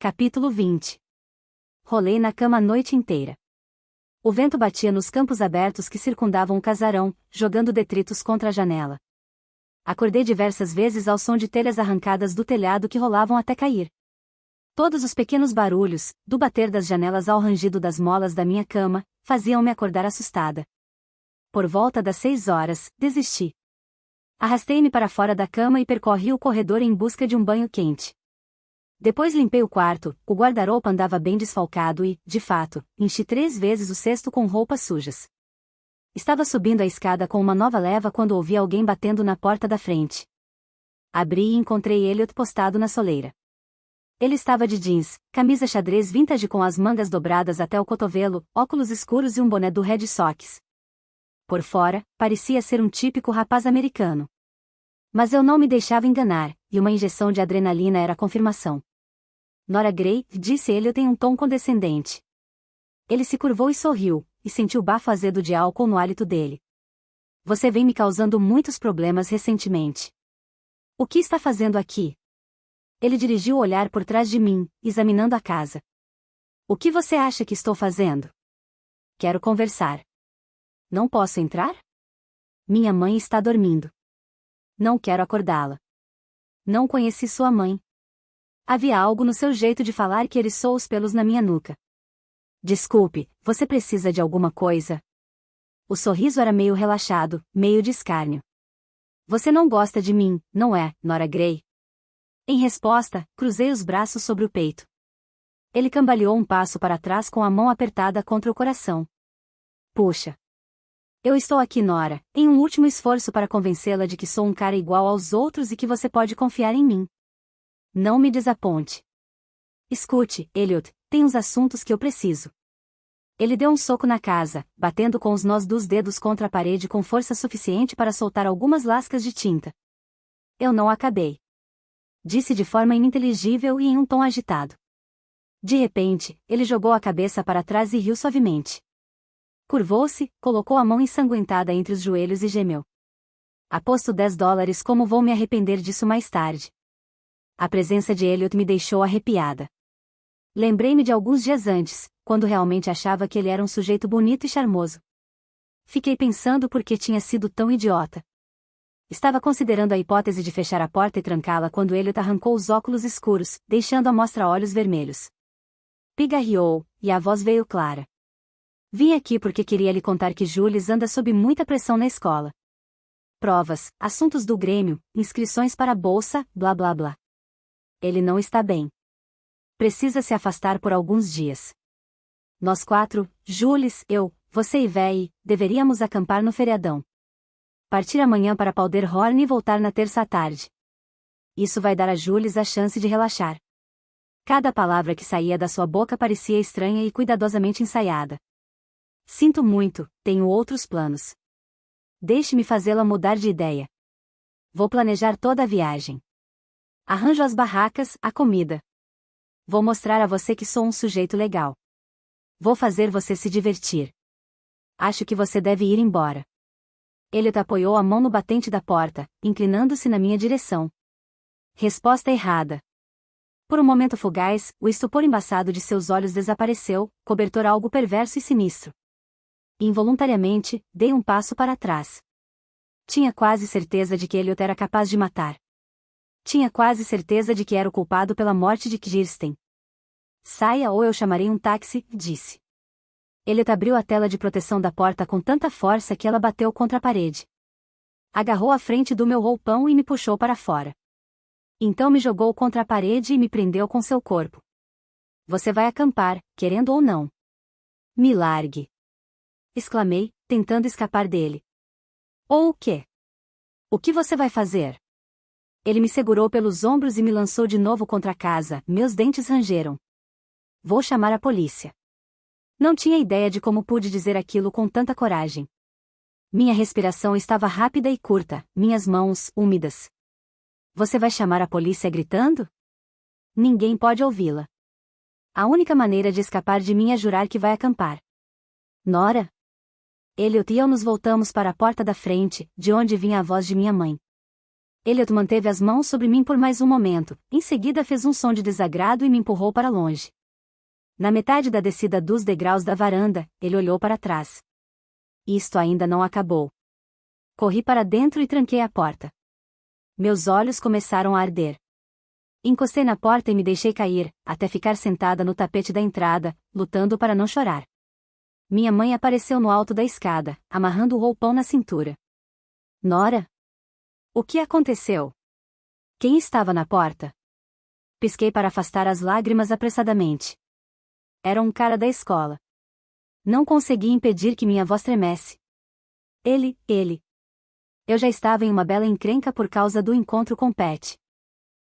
Capítulo 20. Rolei na cama a noite inteira. O vento batia nos campos abertos que circundavam o casarão, jogando detritos contra a janela. Acordei diversas vezes ao som de telhas arrancadas do telhado que rolavam até cair. Todos os pequenos barulhos, do bater das janelas ao rangido das molas da minha cama, faziam-me acordar assustada. Por volta das 6 horas, desisti. Arrastei-me para fora da cama e percorri o corredor em busca de um banho quente. Depois limpei o quarto, o guarda-roupa andava bem desfalcado e, de fato, enchi 3 vezes o cesto com roupas sujas. Estava subindo a escada com uma nova leva quando ouvi alguém batendo na porta da frente. Abri e encontrei Elliot postado na soleira. Ele estava de jeans, camisa xadrez vintage com as mangas dobradas até o cotovelo, óculos escuros e um boné do Red Sox. Por fora, parecia ser um típico rapaz americano. Mas eu não me deixava enganar, e uma injeção de adrenalina era a confirmação. Nora Gray, disse Elliot em um tom condescendente. Ele se curvou e sorriu, e sentiu o bafo azedo de álcool no hálito dele. Você vem me causando muitos problemas recentemente. O que está fazendo aqui? Ele dirigiu o olhar por trás de mim, examinando a casa. O que você acha que estou fazendo? Quero conversar. Não posso entrar? Minha mãe está dormindo. Não quero acordá-la. Não conheci sua mãe. Havia algo no seu jeito de falar que eriçou os pelos na minha nuca. Desculpe, você precisa de alguma coisa? O sorriso era meio relaxado, meio de escárnio. Você não gosta de mim, não é, Nora Gray? Em resposta, cruzei os braços sobre o peito. Ele cambaleou um passo para trás com a mão apertada contra o coração. Puxa. Eu estou aqui, Nora, em um último esforço para convencê-la de que sou um cara igual aos outros e que você pode confiar em mim. Não me desaponte. Escute, Elliot, tem uns assuntos que eu preciso. Ele deu um soco na casa, batendo com os nós dos dedos contra a parede com força suficiente para soltar algumas lascas de tinta. Eu não acabei. Disse de forma ininteligível e em um tom agitado. De repente, ele jogou a cabeça para trás e riu suavemente. Curvou-se, colocou a mão ensanguentada entre os joelhos e gemeu. Aposto $10 como vou me arrepender disso mais tarde. A presença de Elliot me deixou arrepiada. Lembrei-me de alguns dias antes, quando realmente achava que ele era um sujeito bonito e charmoso. Fiquei pensando por que tinha sido tão idiota. Estava considerando a hipótese de fechar a porta e trancá-la quando Elliot arrancou os óculos escuros, deixando à mostra olhos vermelhos. Pigarreou, e a voz veio clara. Vim aqui porque queria lhe contar que Jules anda sob muita pressão na escola. Provas, assuntos do Grêmio, inscrições para a bolsa, blá blá blá. Ele não está bem. Precisa se afastar por alguns dias. Nós 4, Jules, eu, você e Véi, deveríamos acampar no feriadão. Partir amanhã para Powderhorn e voltar na terça à tarde. Isso vai dar a Jules a chance de relaxar. Cada palavra que saía da sua boca parecia estranha e cuidadosamente ensaiada. Sinto muito, tenho outros planos. Deixe-me fazê-la mudar de ideia. Vou planejar toda a viagem. Arranjo as barracas, a comida. Vou mostrar a você que sou um sujeito legal. Vou fazer você se divertir. Acho que você deve ir embora. Elliot apoiou a mão no batente da porta, inclinando-se na minha direção. Resposta errada. Por um momento fugaz, o estupor embaçado de seus olhos desapareceu, cobertor algo perverso e sinistro. Involuntariamente, dei um passo para trás. Tinha quase certeza de que Elliot era capaz de matar. Tinha quase certeza de que era o culpado pela morte de Kirsten. Saia ou eu chamarei um táxi, disse. Elliot abriu a tela de proteção da porta com tanta força que ela bateu contra a parede. Agarrou a frente do meu roupão e me puxou para fora. Então me jogou contra a parede e me prendeu com seu corpo. Você vai acampar, querendo ou não. Me largue. Exclamei, tentando escapar dele. Ou o quê? O que você vai fazer? Ele me segurou pelos ombros e me lançou de novo contra a casa, meus dentes rangeram. Vou chamar a polícia. Não tinha ideia de como pude dizer aquilo com tanta coragem. Minha respiração estava rápida e curta, minhas mãos, úmidas. Você vai chamar a polícia gritando? Ninguém pode ouvi-la. A única maneira de escapar de mim é jurar que vai acampar. Nora? Elliot e eu nos voltamos para a porta da frente, de onde vinha a voz de minha mãe. Elliot manteve as mãos sobre mim por mais um momento, em seguida fez um som de desagrado e me empurrou para longe. Na metade da descida dos degraus da varanda, ele olhou para trás. Isto ainda não acabou. Corri para dentro e tranquei a porta. Meus olhos começaram a arder. Encostei na porta e me deixei cair, até ficar sentada no tapete da entrada, lutando para não chorar. Minha mãe apareceu no alto da escada, amarrando o roupão na cintura. Nora? O que aconteceu? Quem estava na porta? Pisquei para afastar as lágrimas apressadamente. Era um cara da escola. Não consegui impedir que minha voz tremesse. Ele. Eu já estava em uma bela encrenca por causa do encontro com Pat.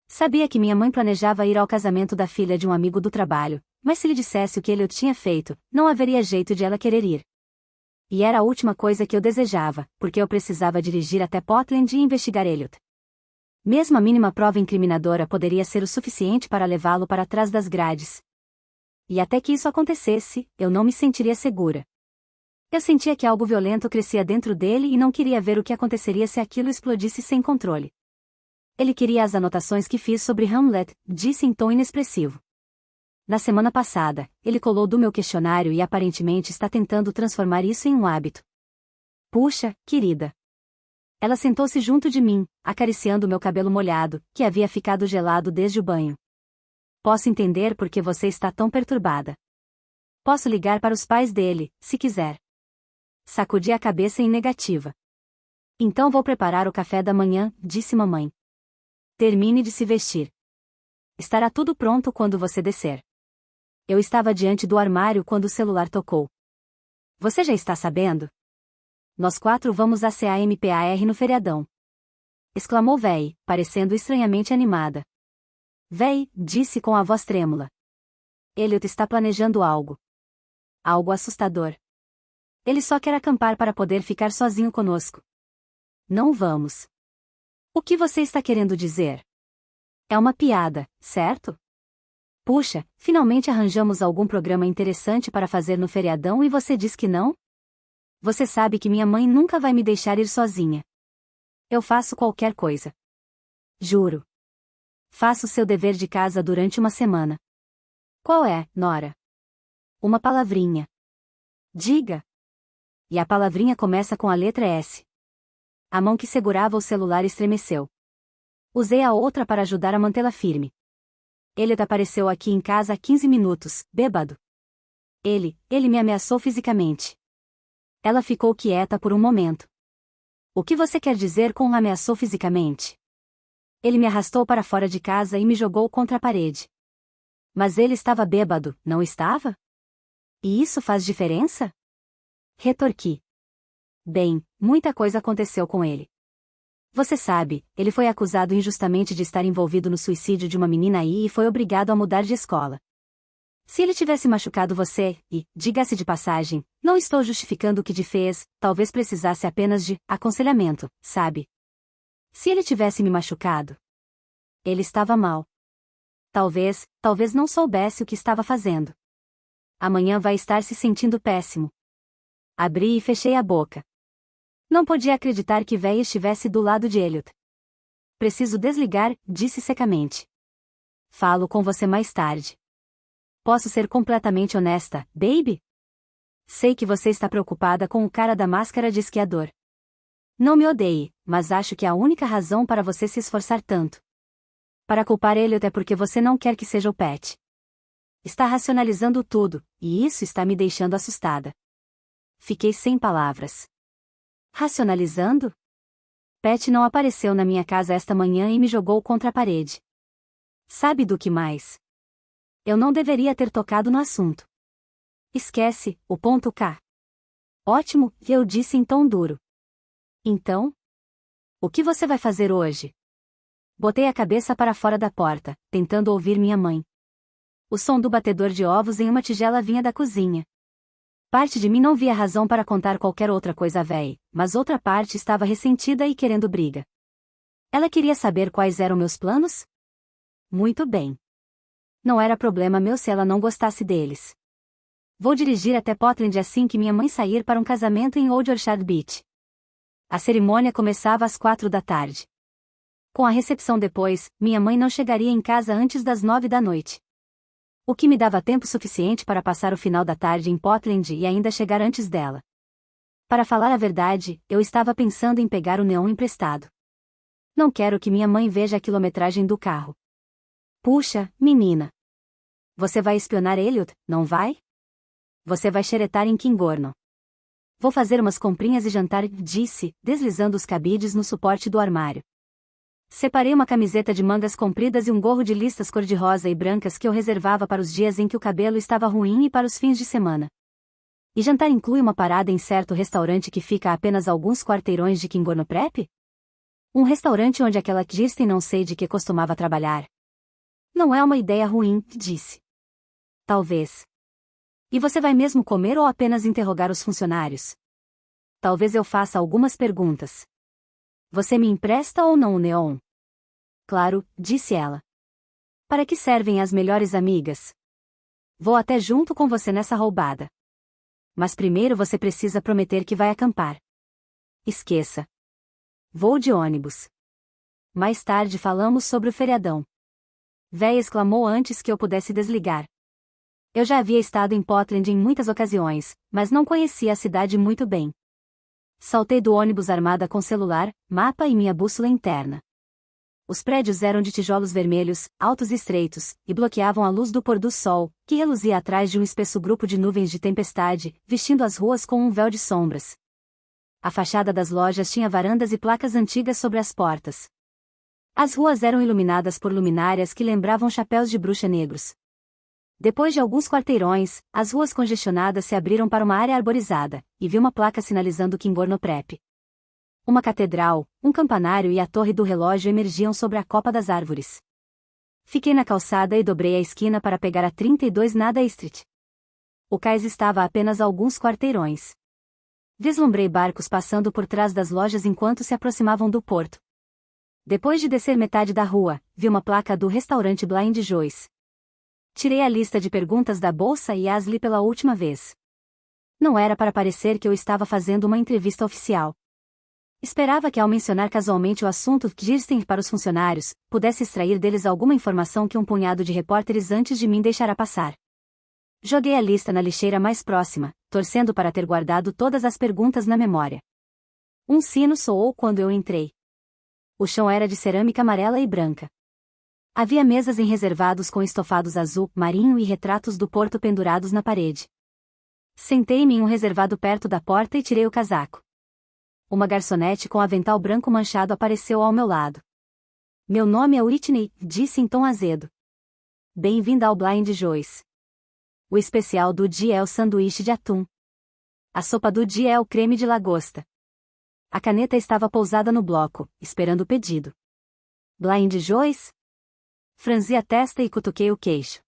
Sabia que minha mãe planejava ir ao casamento da filha de um amigo do trabalho, mas se lhe dissesse o que ele tinha feito, não haveria jeito de ela querer ir. E era a última coisa que eu desejava, porque eu precisava dirigir até Portland e investigar Elliot. Mesmo a mínima prova incriminadora poderia ser o suficiente para levá-lo para trás das grades. E até que isso acontecesse, eu não me sentiria segura. Eu sentia que algo violento crescia dentro dele e não queria ver o que aconteceria se aquilo explodisse sem controle. Ele queria as anotações que fiz sobre Hamlet, disse em tom inexpressivo. Na semana passada, ele colou do meu questionário e aparentemente está tentando transformar isso em um hábito. Puxa, querida. Ela sentou-se junto de mim, acariciando meu cabelo molhado, que havia ficado gelado desde o banho. Posso entender por que você está tão perturbada. Posso ligar para os pais dele, se quiser. Sacudi a cabeça em negativa. Então vou preparar o café da manhã, disse mamãe. Termine de se vestir. Estará tudo pronto quando você descer. Eu estava diante do armário quando o celular tocou. Você já está sabendo? Nós 4 vamos a CAMPAR no feriadão. Exclamou Véi, parecendo estranhamente animada. Véi, disse com a voz trêmula. Elliot está planejando algo. Algo assustador. Ele só quer acampar para poder ficar sozinho conosco. Não vamos. O que você está querendo dizer? É uma piada, certo? Puxa, finalmente arranjamos algum programa interessante para fazer no feriadão e você diz que não? Você sabe que minha mãe nunca vai me deixar ir sozinha. Eu faço qualquer coisa. Juro. Faço seu dever de casa durante uma semana. Qual é, Nora? Uma palavrinha. Diga. E a palavrinha começa com a letra S. A mão que segurava o celular estremeceu. Usei a outra para ajudar a mantê-la firme. Elliot apareceu aqui em casa há 15 minutos, bêbado. Ele me ameaçou fisicamente. Ela ficou quieta por um momento. O que você quer dizer com ameaçou fisicamente? Ele me arrastou para fora de casa e me jogou contra a parede. Mas ele estava bêbado, não estava? E isso faz diferença? Retorqui. Bem, muita coisa aconteceu com ele. Você sabe, ele foi acusado injustamente de estar envolvido no suicídio de uma menina aí e foi obrigado a mudar de escola. Se ele tivesse machucado você, e, diga-se de passagem, não estou justificando o que fez, talvez precisasse apenas de aconselhamento, sabe? Se ele tivesse me machucado, ele estava mal. Talvez não soubesse o que estava fazendo. Amanhã vai estar se sentindo péssimo. Abri e fechei a boca. Não podia acreditar que Véi estivesse do lado de Elliot. Preciso desligar, disse secamente. Falo com você mais tarde. Posso ser completamente honesta, baby? Sei que você está preocupada com o cara da máscara de esquiador. Não me odeie, mas acho que a única razão para você se esforçar tanto para culpar Elliot é porque você não quer que seja o Pat. Está racionalizando tudo, e isso está me deixando assustada. Fiquei sem palavras. Racionalizando? Pat não apareceu na minha casa esta manhã e me jogou contra a parede. Sabe do que mais? Eu não deveria ter tocado no assunto. Esquece, o ponto K. Ótimo, eu disse em tom duro. Então? O que você vai fazer hoje? Botei a cabeça para fora da porta, tentando ouvir minha mãe. O som do batedor de ovos em uma tigela vinha da cozinha. Parte de mim não via razão para contar qualquer outra coisa a Véi, mas outra parte estava ressentida e querendo briga. Ela queria saber quais eram meus planos? Muito bem. Não era problema meu se ela não gostasse deles. Vou dirigir até Portland assim que minha mãe sair para um casamento em Old Orchard Beach. A cerimônia começava às 4 da tarde. Com a recepção depois, minha mãe não chegaria em casa antes das 9 da noite. O que me dava tempo suficiente para passar o final da tarde em Portland e ainda chegar antes dela. Para falar a verdade, eu estava pensando em pegar o neon emprestado. Não quero que minha mãe veja a quilometragem do carro. Puxa, menina. Você vai espionar Elliot, não vai? Você vai xeretar em Kingorno. Vou fazer umas comprinhas e jantar, disse, deslizando os cabides no suporte do armário. Separei uma camiseta de mangas compridas e um gorro de listas cor-de-rosa e brancas que eu reservava para os dias em que o cabelo estava ruim e para os fins de semana. E jantar inclui uma parada em certo restaurante que fica a apenas alguns quarteirões de Kingorno Prep? Um restaurante onde aquela Kirsten não sei de que costumava trabalhar. Não é uma ideia ruim, disse. Talvez. E você vai mesmo comer ou apenas interrogar os funcionários? Talvez eu faça algumas perguntas. Você me empresta ou não o neon? Claro, disse ela. Para que servem as melhores amigas? Vou até junto com você nessa roubada. Mas primeiro você precisa prometer que vai acampar. Esqueça. Vou de ônibus. Mais tarde falamos sobre o feriadão. Véia exclamou antes que eu pudesse desligar. Eu já havia estado em Portland em muitas ocasiões, mas não conhecia a cidade muito bem. Saltei do ônibus armada com celular, mapa e minha bússola interna. Os prédios eram de tijolos vermelhos, altos e estreitos, e bloqueavam a luz do pôr do sol, que reluzia atrás de um espesso grupo de nuvens de tempestade, vestindo as ruas com um véu de sombras. A fachada das lojas tinha varandas e placas antigas sobre as portas. As ruas eram iluminadas por luminárias que lembravam chapéus de bruxa negros. Depois de alguns quarteirões, as ruas congestionadas se abriram para uma área arborizada, e vi uma placa sinalizando Kingorno Prep. Uma catedral, um campanário e a torre do relógio emergiam sobre a copa das árvores. Fiquei na calçada e dobrei a esquina para pegar a 32 Nada Street. O cais estava a apenas alguns quarteirões. Vislumbrei barcos passando por trás das lojas enquanto se aproximavam do porto. Depois de descer metade da rua, vi uma placa do restaurante Blind Joyce. Tirei a lista de perguntas da bolsa e as li pela última vez. Não era para parecer que eu estava fazendo uma entrevista oficial. Esperava que ao mencionar casualmente o assunto Kirsten para os funcionários, pudesse extrair deles alguma informação que um punhado de repórteres antes de mim deixara passar. Joguei a lista na lixeira mais próxima, torcendo para ter guardado todas as perguntas na memória. Um sino soou quando eu entrei. O chão era de cerâmica amarela e branca. Havia mesas em reservados com estofados azul, marinho e retratos do porto pendurados na parede. Sentei-me em um reservado perto da porta e tirei o casaco. Uma garçonete com avental branco manchado apareceu ao meu lado. Meu nome é Whitney, disse em tom azedo. Bem-vinda ao Blind Joyce. O especial do dia é o sanduíche de atum. A sopa do dia é o creme de lagosta. A caneta estava pousada no bloco, esperando o pedido. Blind Joyce? Franzi a testa e cutuquei o queixo.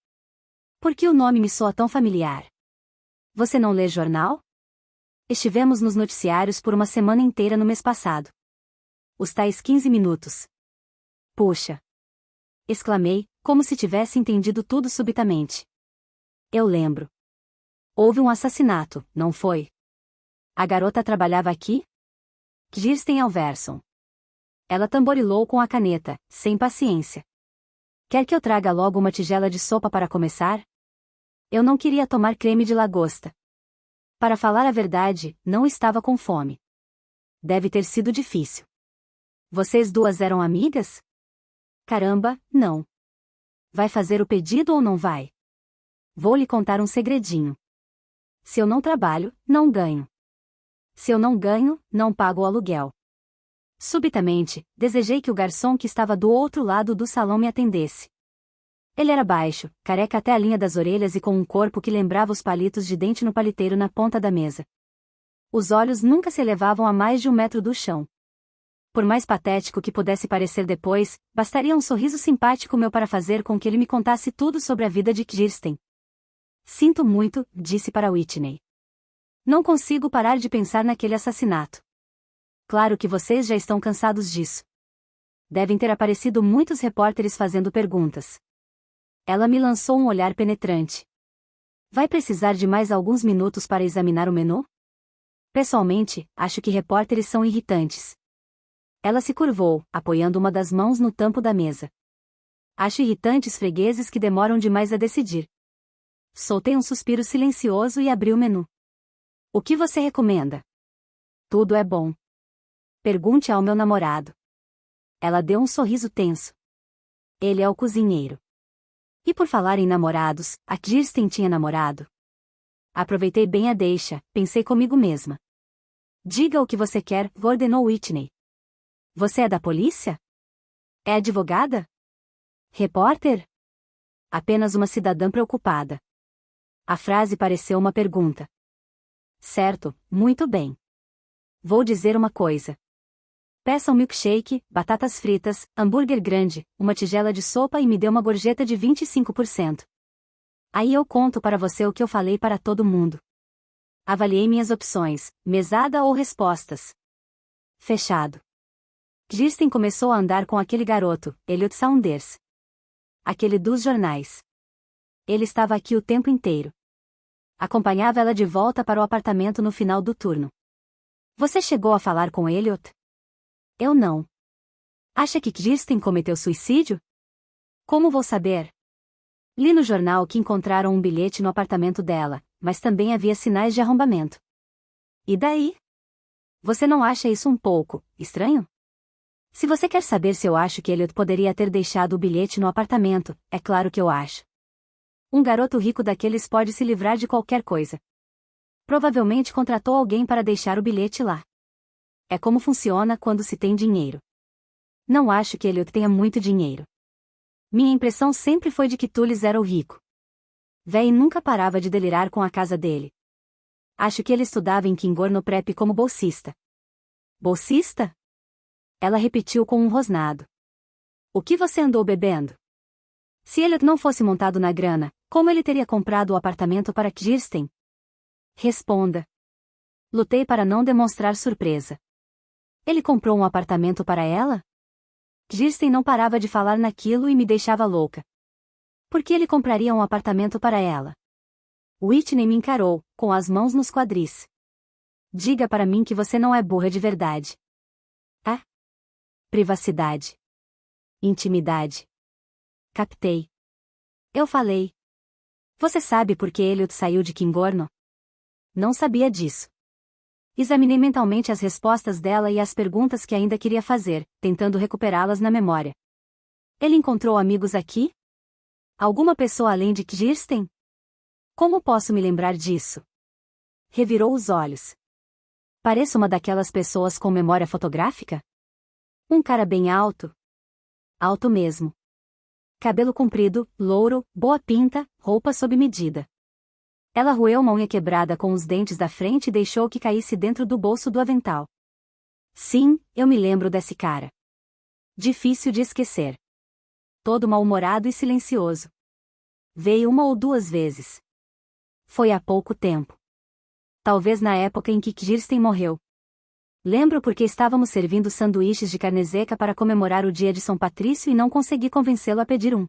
Por que o nome me soa tão familiar? Você não lê jornal? Estivemos nos noticiários por uma semana inteira no mês passado. Os tais 15 minutos. Puxa! Exclamei, como se tivesse entendido tudo subitamente. Eu lembro. Houve um assassinato, não foi? A garota trabalhava aqui? Kirsten Alverson. Ela tamborilou com a caneta, sem paciência. Quer que eu traga logo uma tigela de sopa para começar? Eu não queria tomar creme de lagosta. Para falar a verdade, não estava com fome. Deve ter sido difícil. Vocês duas eram amigas? Caramba, não. Vai fazer o pedido ou não vai? Vou lhe contar um segredinho. Se eu não trabalho, não ganho. Se eu não ganho, não pago o aluguel. Subitamente, desejei que o garçom que estava do outro lado do salão me atendesse. Ele era baixo, careca até a linha das orelhas e com um corpo que lembrava os palitos de dente no paliteiro na ponta da mesa. Os olhos nunca se elevavam a mais de 1 metro do chão. Por mais patético que pudesse parecer depois, bastaria um sorriso simpático meu para fazer com que ele me contasse tudo sobre a vida de Kirsten. Sinto muito, disse para Whitney. Não consigo parar de pensar naquele assassinato. Claro que vocês já estão cansados disso. Devem ter aparecido muitos repórteres fazendo perguntas. Ela me lançou um olhar penetrante. Vai precisar de mais alguns minutos para examinar o menu? Pessoalmente, acho que repórteres são irritantes. Ela se curvou, apoiando uma das mãos no tampo da mesa. Acho irritantes fregueses que demoram demais a decidir. Soltei um suspiro silencioso e abri o menu. O que você recomenda? Tudo é bom. Pergunte ao meu namorado. Ela deu um sorriso tenso. Ele é o cozinheiro. E por falar em namorados, a Kirsten tinha namorado? Aproveitei bem a deixa, pensei comigo mesma. Diga o que você quer, ordenou Whitney. Você é da polícia? É advogada? Repórter? Apenas uma cidadã preocupada. A frase pareceu uma pergunta. Certo, muito bem. Vou dizer uma coisa. Peça um milkshake, batatas fritas, hambúrguer grande, uma tigela de sopa e me dê uma gorjeta de 25%. Aí eu conto para você o que eu falei para todo mundo. Avaliei minhas opções, mesada ou respostas. Fechado. Kirsten começou a andar com aquele garoto, Elliot Saunders. Aquele dos jornais. Ele estava aqui o tempo inteiro. Acompanhava ela de volta para o apartamento no final do turno. Você chegou a falar com Elliot? Eu não. Acha que Kirsten cometeu suicídio? Como vou saber? Li no jornal que encontraram um bilhete no apartamento dela, mas também havia sinais de arrombamento. E daí? Você não acha isso um pouco estranho? Se você quer saber se eu acho que Elliot poderia ter deixado o bilhete no apartamento, é claro que eu acho. Um garoto rico daqueles pode se livrar de qualquer coisa. Provavelmente contratou alguém para deixar o bilhete lá. É como funciona quando se tem dinheiro. Não acho que Elliot tenha muito dinheiro. Minha impressão sempre foi de que Tullis era o rico. Véi nunca parava de delirar com a casa dele. Acho que ele estudava em Kingor no prep como bolsista. Bolsista? Ela repetiu com um rosnado. O que você andou bebendo? Se Elliot não fosse montado na grana, como ele teria comprado o apartamento para Kirsten? Responda. Lutei para não demonstrar surpresa. Ele comprou um apartamento para ela? Kirsten não parava de falar naquilo e me deixava louca. Por que ele compraria um apartamento para ela? Whitney me encarou, com as mãos nos quadris. Diga para mim que você não é burra de verdade. Ah? Privacidade. Intimidade. Captei. Eu falei. Você sabe por que Elliot saiu de Kingorno? Não sabia disso. Examinei mentalmente as respostas dela e as perguntas que ainda queria fazer, tentando recuperá-las na memória. Ele encontrou amigos aqui? Alguma pessoa além de Kirsten? Como posso me lembrar disso? Revirou os olhos. Pareço uma daquelas pessoas com memória fotográfica? Um cara bem alto. Alto mesmo. Cabelo comprido, louro, boa pinta, roupa sob medida. Ela roeu uma unha quebrada com os dentes da frente e deixou que caísse dentro do bolso do avental. Sim, eu me lembro desse cara. Difícil de esquecer. Todo mal-humorado e silencioso. Veio uma ou duas vezes. Foi há pouco tempo. Talvez na época em que Kirsten morreu. Lembro porque estávamos servindo sanduíches de carne seca para comemorar o dia de São Patrício e não consegui convencê-lo a pedir um.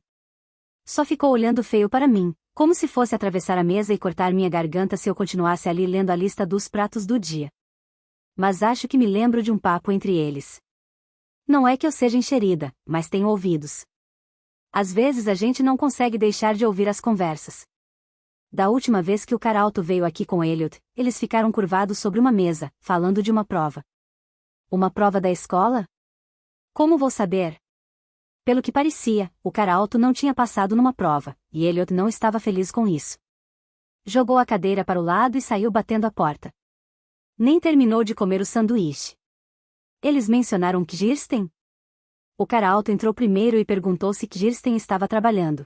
Só ficou olhando feio para mim, como se fosse atravessar a mesa e cortar minha garganta se eu continuasse ali lendo a lista dos pratos do dia. Mas acho que me lembro de um papo entre eles. Não é que eu seja enxerida, mas tenho ouvidos. Às vezes a gente não consegue deixar de ouvir as conversas. Da última vez que o cara alto veio aqui com Elliot, eles ficaram curvados sobre uma mesa, falando de uma prova. Uma prova da escola? Como vou saber? Pelo que parecia, o cara alto não tinha passado numa prova, e Elliot não estava feliz com isso. Jogou a cadeira para o lado e saiu batendo a porta. Nem terminou de comer o sanduíche. Eles mencionaram Kirsten? O cara alto entrou primeiro e perguntou se Kirsten estava trabalhando.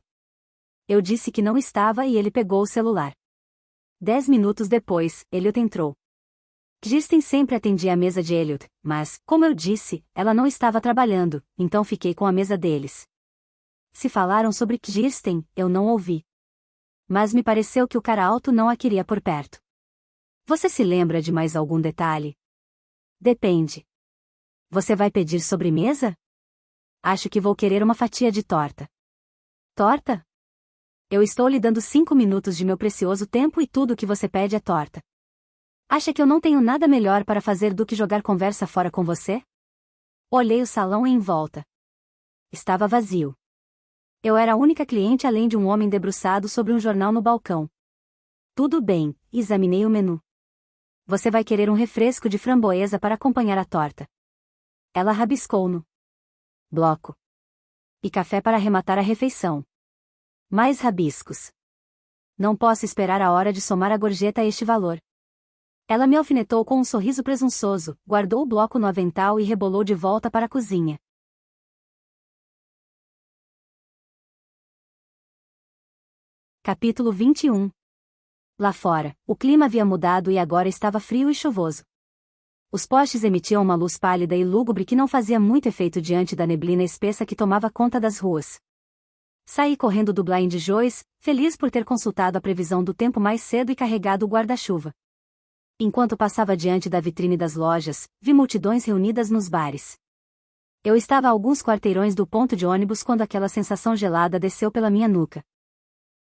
Eu disse que não estava e ele pegou o celular. 10 minutos depois, Elliot entrou. Kirsten sempre atendia a mesa de Elliot, mas, como eu disse, ela não estava trabalhando, então fiquei com a mesa deles. Se falaram sobre Kirsten, eu não ouvi. Mas me pareceu que o cara alto não a queria por perto. Você se lembra de mais algum detalhe? Depende. Você vai pedir sobremesa? Acho que vou querer uma fatia de torta. Torta? Eu estou lhe dando 5 minutos de meu precioso tempo e tudo o que você pede é torta. Acha que eu não tenho nada melhor para fazer do que jogar conversa fora com você? Olhei o salão em volta. Estava vazio. Eu era a única cliente além de um homem debruçado sobre um jornal no balcão. Tudo bem, examinei o menu. Você vai querer um refresco de framboesa para acompanhar a torta. Ela rabiscou no bloco. E café para arrematar a refeição. Mais rabiscos. Não posso esperar a hora de somar a gorjeta a este valor. Ela me alfinetou com um sorriso presunçoso, guardou o bloco no avental e rebolou de volta para a cozinha. Capítulo 21. Lá fora, o clima havia mudado e agora estava frio e chuvoso. Os postes emitiam uma luz pálida e lúgubre que não fazia muito efeito diante da neblina espessa que tomava conta das ruas. Saí correndo do Blind Joyce, feliz por ter consultado a previsão do tempo mais cedo e carregado o guarda-chuva. Enquanto passava diante da vitrine das lojas, vi multidões reunidas nos bares. Eu estava a alguns quarteirões do ponto de ônibus quando aquela sensação gelada desceu pela minha nuca.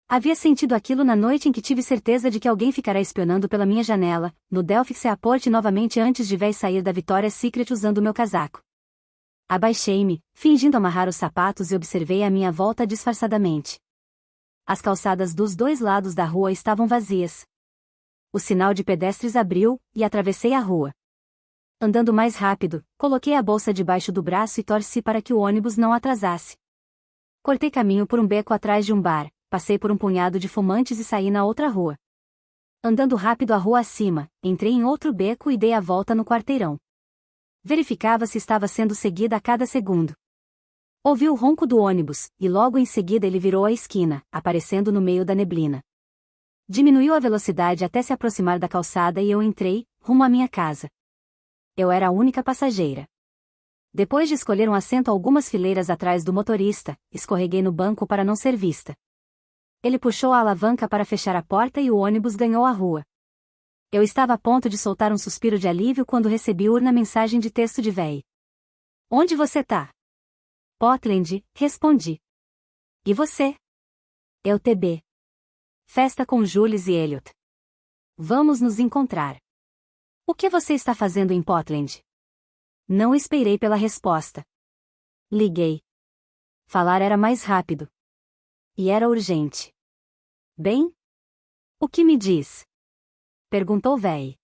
Havia sentido aquilo na noite em que tive certeza de que alguém ficará espionando pela minha janela, no Delphi Seaport novamente antes de Véi sair da Victoria's Secret usando meu casaco. Abaixei-me, fingindo amarrar os sapatos e observei à minha volta disfarçadamente. As calçadas dos dois lados da rua estavam vazias. O sinal de pedestres abriu, e atravessei a rua. Andando mais rápido, coloquei a bolsa debaixo do braço e torci para que o ônibus não atrasasse. Cortei caminho por um beco atrás de um bar, passei por um punhado de fumantes e saí na outra rua. Andando rápido a rua acima, entrei em outro beco e dei a volta no quarteirão. Verificava se estava sendo seguida a cada segundo. Ouvi o ronco do ônibus, e logo em seguida ele virou a esquina, aparecendo no meio da neblina. Diminuiu a velocidade até se aproximar da calçada e eu entrei, rumo à minha casa. Eu era a única passageira. Depois de escolher um assento algumas fileiras atrás do motorista, escorreguei no banco para não ser vista. Ele puxou a alavanca para fechar a porta e o ônibus ganhou a rua. Eu estava a ponto de soltar um suspiro de alívio quando recebi urna mensagem de texto de véi. Onde você tá? Portland, respondi. E você? Eu TB. Festa com Jules e Elliot. Vamos nos encontrar. O que você está fazendo em Portland? Não esperei pela resposta. Liguei. Falar era mais rápido. E era urgente. Bem? O que me diz? Perguntou véi.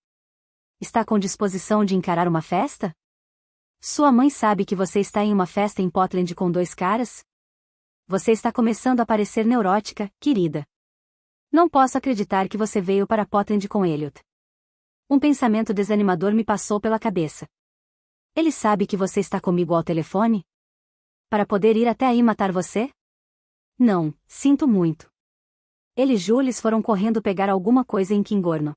Está com disposição de encarar uma festa? Sua mãe sabe que você está em uma festa em Portland com dois caras? Você está começando a parecer neurótica, querida. Não posso acreditar que você veio para Portland com Elliot. Um pensamento desanimador me passou pela cabeça. Ele sabe que você está comigo ao telefone? Para poder ir até aí matar você? Não, sinto muito. Ele e Jules foram correndo pegar alguma coisa em Kingorno.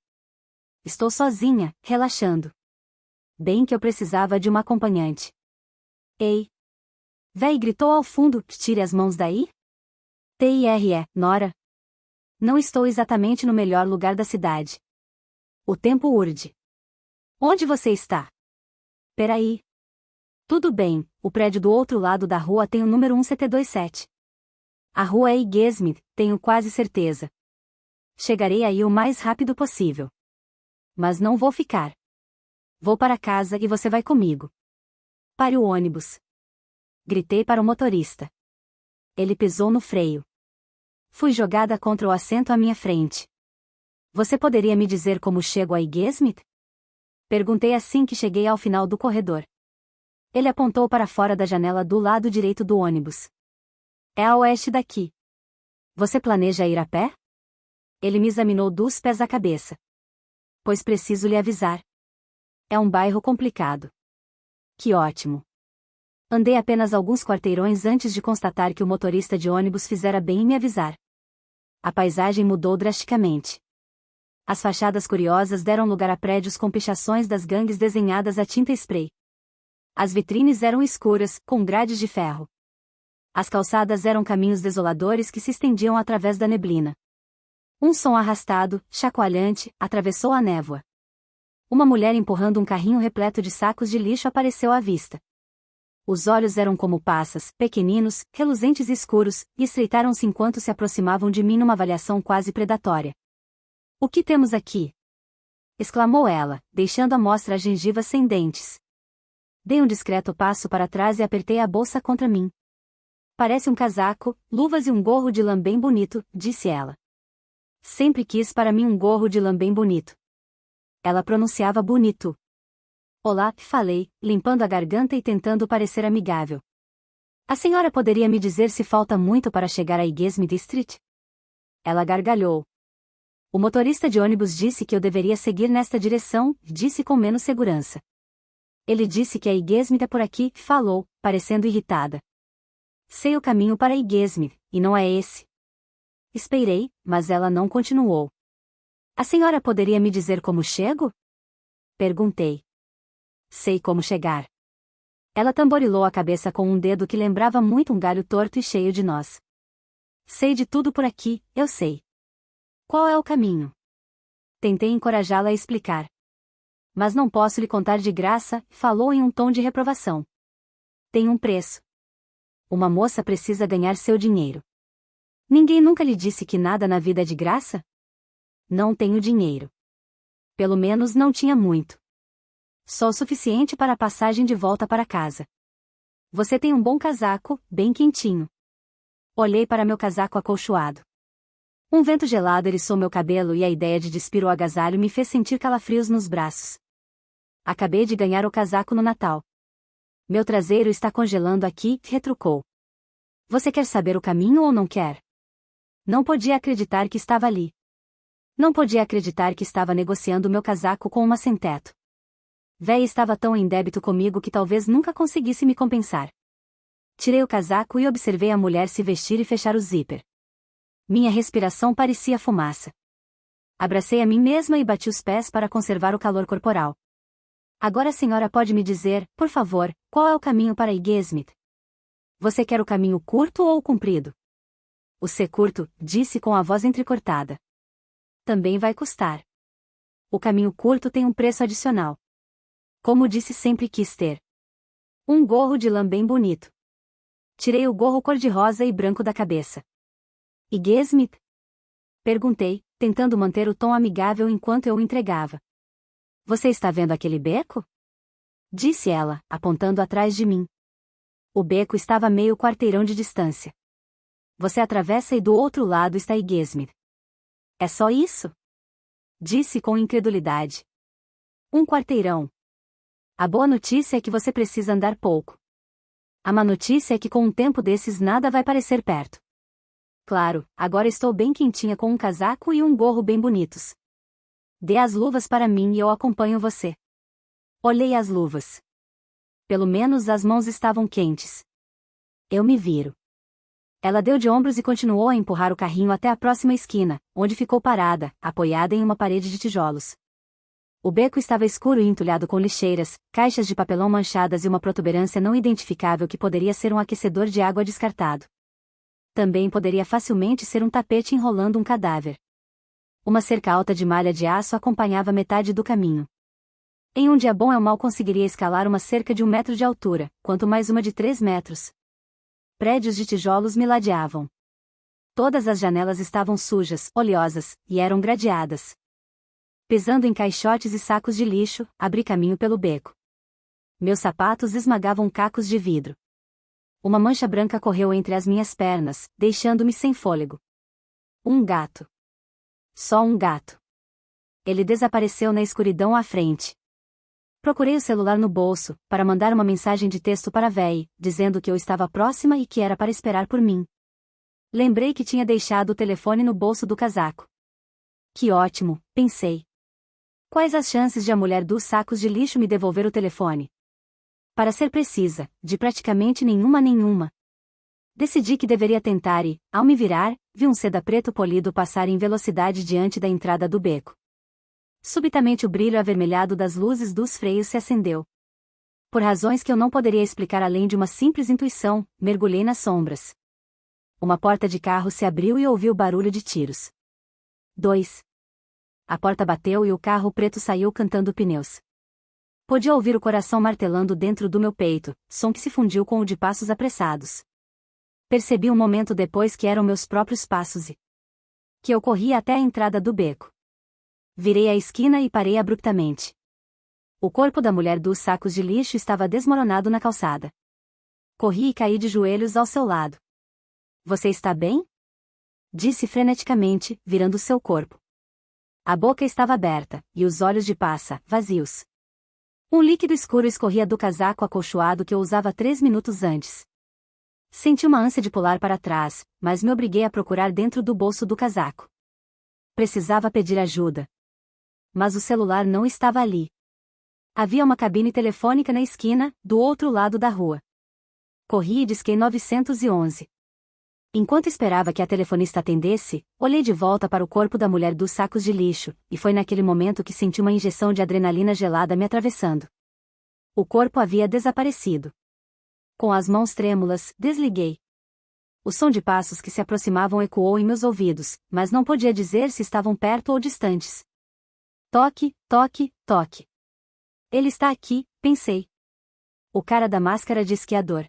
Estou sozinha, relaxando. Bem que eu precisava de uma acompanhante. Ei! Véi gritou ao fundo, tire as mãos daí? TIRE, Nora. Não estou exatamente no melhor lugar da cidade. O tempo urde. Onde você está? Peraí. Tudo bem, o prédio do outro lado da rua tem o número 1727. A rua é Igesmith, tenho quase certeza. Chegarei aí o mais rápido possível. Mas não vou ficar. Vou para casa e você vai comigo. Pare o ônibus. Gritei para o motorista. Ele pisou no freio. Fui jogada contra o assento à minha frente. Você poderia me dizer como chego a Igesmith? Perguntei assim que cheguei ao final do corredor. Ele apontou para fora da janela do lado direito do ônibus. É a oeste daqui. Você planeja ir a pé? Ele me examinou dos pés à cabeça. Pois preciso lhe avisar. É um bairro complicado. Que ótimo. Andei apenas alguns quarteirões antes de constatar que o motorista de ônibus fizera bem em me avisar. A paisagem mudou drasticamente. As fachadas curiosas deram lugar a prédios com pichações das gangues desenhadas a tinta spray. As vitrines eram escuras, com grades de ferro. As calçadas eram caminhos desoladores que se estendiam através da neblina. Um som arrastado, chacoalhante, atravessou a névoa. Uma mulher empurrando um carrinho repleto de sacos de lixo apareceu à vista. Os olhos eram como passas, pequeninos, reluzentes e escuros, e estreitaram-se enquanto se aproximavam de mim numa avaliação quase predatória. O que temos aqui? Exclamou ela, deixando à mostra a gengiva sem dentes. Dei um discreto passo para trás e apertei a bolsa contra mim. Parece um casaco, luvas e um gorro de lã bem bonito, disse ela. Sempre quis para mim um gorro de lã bem bonito. Ela pronunciava bonito. Olá, falei, limpando a garganta e tentando parecer amigável. A senhora poderia me dizer se falta muito para chegar a Highgate Street? Ela gargalhou. O motorista de ônibus disse que eu deveria seguir nesta direção, disse com menos segurança. Ele disse que a Highgate é por aqui, falou, parecendo irritada. Sei o caminho para Highgate, e não é esse. Esperei, mas ela não continuou. A senhora poderia me dizer como chego? Perguntei. Sei como chegar. Ela tamborilou a cabeça com um dedo que lembrava muito um galho torto e cheio de nós. Sei de tudo por aqui, eu sei. Qual é o caminho? Tentei encorajá-la a explicar. Mas não posso lhe contar de graça, falou em um tom de reprovação. Tem um preço. Uma moça precisa ganhar seu dinheiro. Ninguém nunca lhe disse que nada na vida é de graça? Não tenho dinheiro. Pelo menos não tinha muito. Só o suficiente para a passagem de volta para casa. Você tem um bom casaco, bem quentinho. Olhei para meu casaco acolchoado. Um vento gelado eriçou meu cabelo e a ideia de despir o agasalho me fez sentir calafrios nos braços. Acabei de ganhar o casaco no Natal. Meu traseiro está congelando aqui, retrucou. Você quer saber o caminho ou não quer? Não podia acreditar que estava ali. Não podia acreditar que estava negociando meu casaco com uma sem-teto. Véia estava tão em débito comigo que talvez nunca conseguisse me compensar. Tirei o casaco e observei a mulher se vestir e fechar o zíper. Minha respiração parecia fumaça. Abracei a mim mesma e bati os pés para conservar o calor corporal. Agora a senhora pode me dizer, por favor, qual é o caminho para Highgate? Você quer o caminho curto ou o comprido? O ser curto, disse com a voz entrecortada. Também vai custar. O caminho curto tem um preço adicional. Como disse sempre quis ter. Um gorro de lã bem bonito. Tirei o gorro cor-de-rosa e branco da cabeça. Highgate? Perguntei, tentando manter o tom amigável enquanto eu o entregava. Você está vendo aquele beco? Disse ela, apontando atrás de mim. O beco estava a meio quarteirão de distância. Você atravessa e do outro lado está Highgate. É só isso? Disse com incredulidade. Um quarteirão. A boa notícia é que você precisa andar pouco. A má notícia é que com um tempo desses nada vai parecer perto. Claro, agora estou bem quentinha com um casaco e um gorro bem bonitos. Dê as luvas para mim e eu acompanho você. Olhei as luvas. Pelo menos as mãos estavam quentes. Eu me viro. Ela deu de ombros e continuou a empurrar o carrinho até a próxima esquina, onde ficou parada, apoiada em uma parede de tijolos. O beco estava escuro e entulhado com lixeiras, caixas de papelão manchadas e uma protuberância não identificável que poderia ser um aquecedor de água descartado. Também poderia facilmente ser um tapete enrolando um cadáver. Uma cerca alta de malha de aço acompanhava metade do caminho. Em um dia bom eu mal conseguiria escalar uma cerca de 1 metro de altura, quanto mais uma de 3 metros. Prédios de tijolos me ladeavam. Todas as janelas estavam sujas, oleosas, e eram gradeadas. Pisando em caixotes e sacos de lixo, abri caminho pelo beco. Meus sapatos esmagavam cacos de vidro. Uma mancha branca correu entre as minhas pernas, deixando-me sem fôlego. Um gato. Só um gato. Ele desapareceu na escuridão à frente. Procurei o celular no bolso, para mandar uma mensagem de texto para Véi, dizendo que eu estava próxima e que era para esperar por mim. Lembrei que tinha deixado o telefone no bolso do casaco. Que ótimo, pensei. Quais as chances de a mulher dos sacos de lixo me devolver o telefone? Para ser precisa, de praticamente nenhuma. Decidi que deveria tentar e, ao me virar, vi um seda preto polido passar em velocidade diante da entrada do beco. Subitamente o brilho avermelhado das luzes dos freios se acendeu. Por razões que eu não poderia explicar além de uma simples intuição, mergulhei nas sombras. Uma porta de carro se abriu e ouvi o barulho de tiros. 2. A porta bateu e o carro preto saiu cantando pneus. Podia ouvir o coração martelando dentro do meu peito, som que se fundiu com o de passos apressados. Percebi um momento depois que eram meus próprios passos e que eu corria até a entrada do beco. Virei a esquina e parei abruptamente. O corpo da mulher dos sacos de lixo estava desmoronado na calçada. Corri e caí de joelhos ao seu lado. Você está bem? Disse freneticamente, virando seu corpo. A boca estava aberta, e os olhos de passa, vazios. Um líquido escuro escorria do casaco acolchoado que eu usava 3 minutos antes. Senti uma ânsia de pular para trás, mas me obriguei a procurar dentro do bolso do casaco. Precisava pedir ajuda. Mas o celular não estava ali. Havia uma cabine telefônica na esquina, do outro lado da rua. Corri e disquei 911. Enquanto esperava que a telefonista atendesse, olhei de volta para o corpo da mulher dos sacos de lixo, e foi naquele momento que senti uma injeção de adrenalina gelada me atravessando. O corpo havia desaparecido. Com as mãos trêmulas, desliguei. O som de passos que se aproximavam ecoou em meus ouvidos, mas não podia dizer se estavam perto ou distantes. Toque, toque, toque. Ele está aqui, pensei. O cara da máscara de esquiador.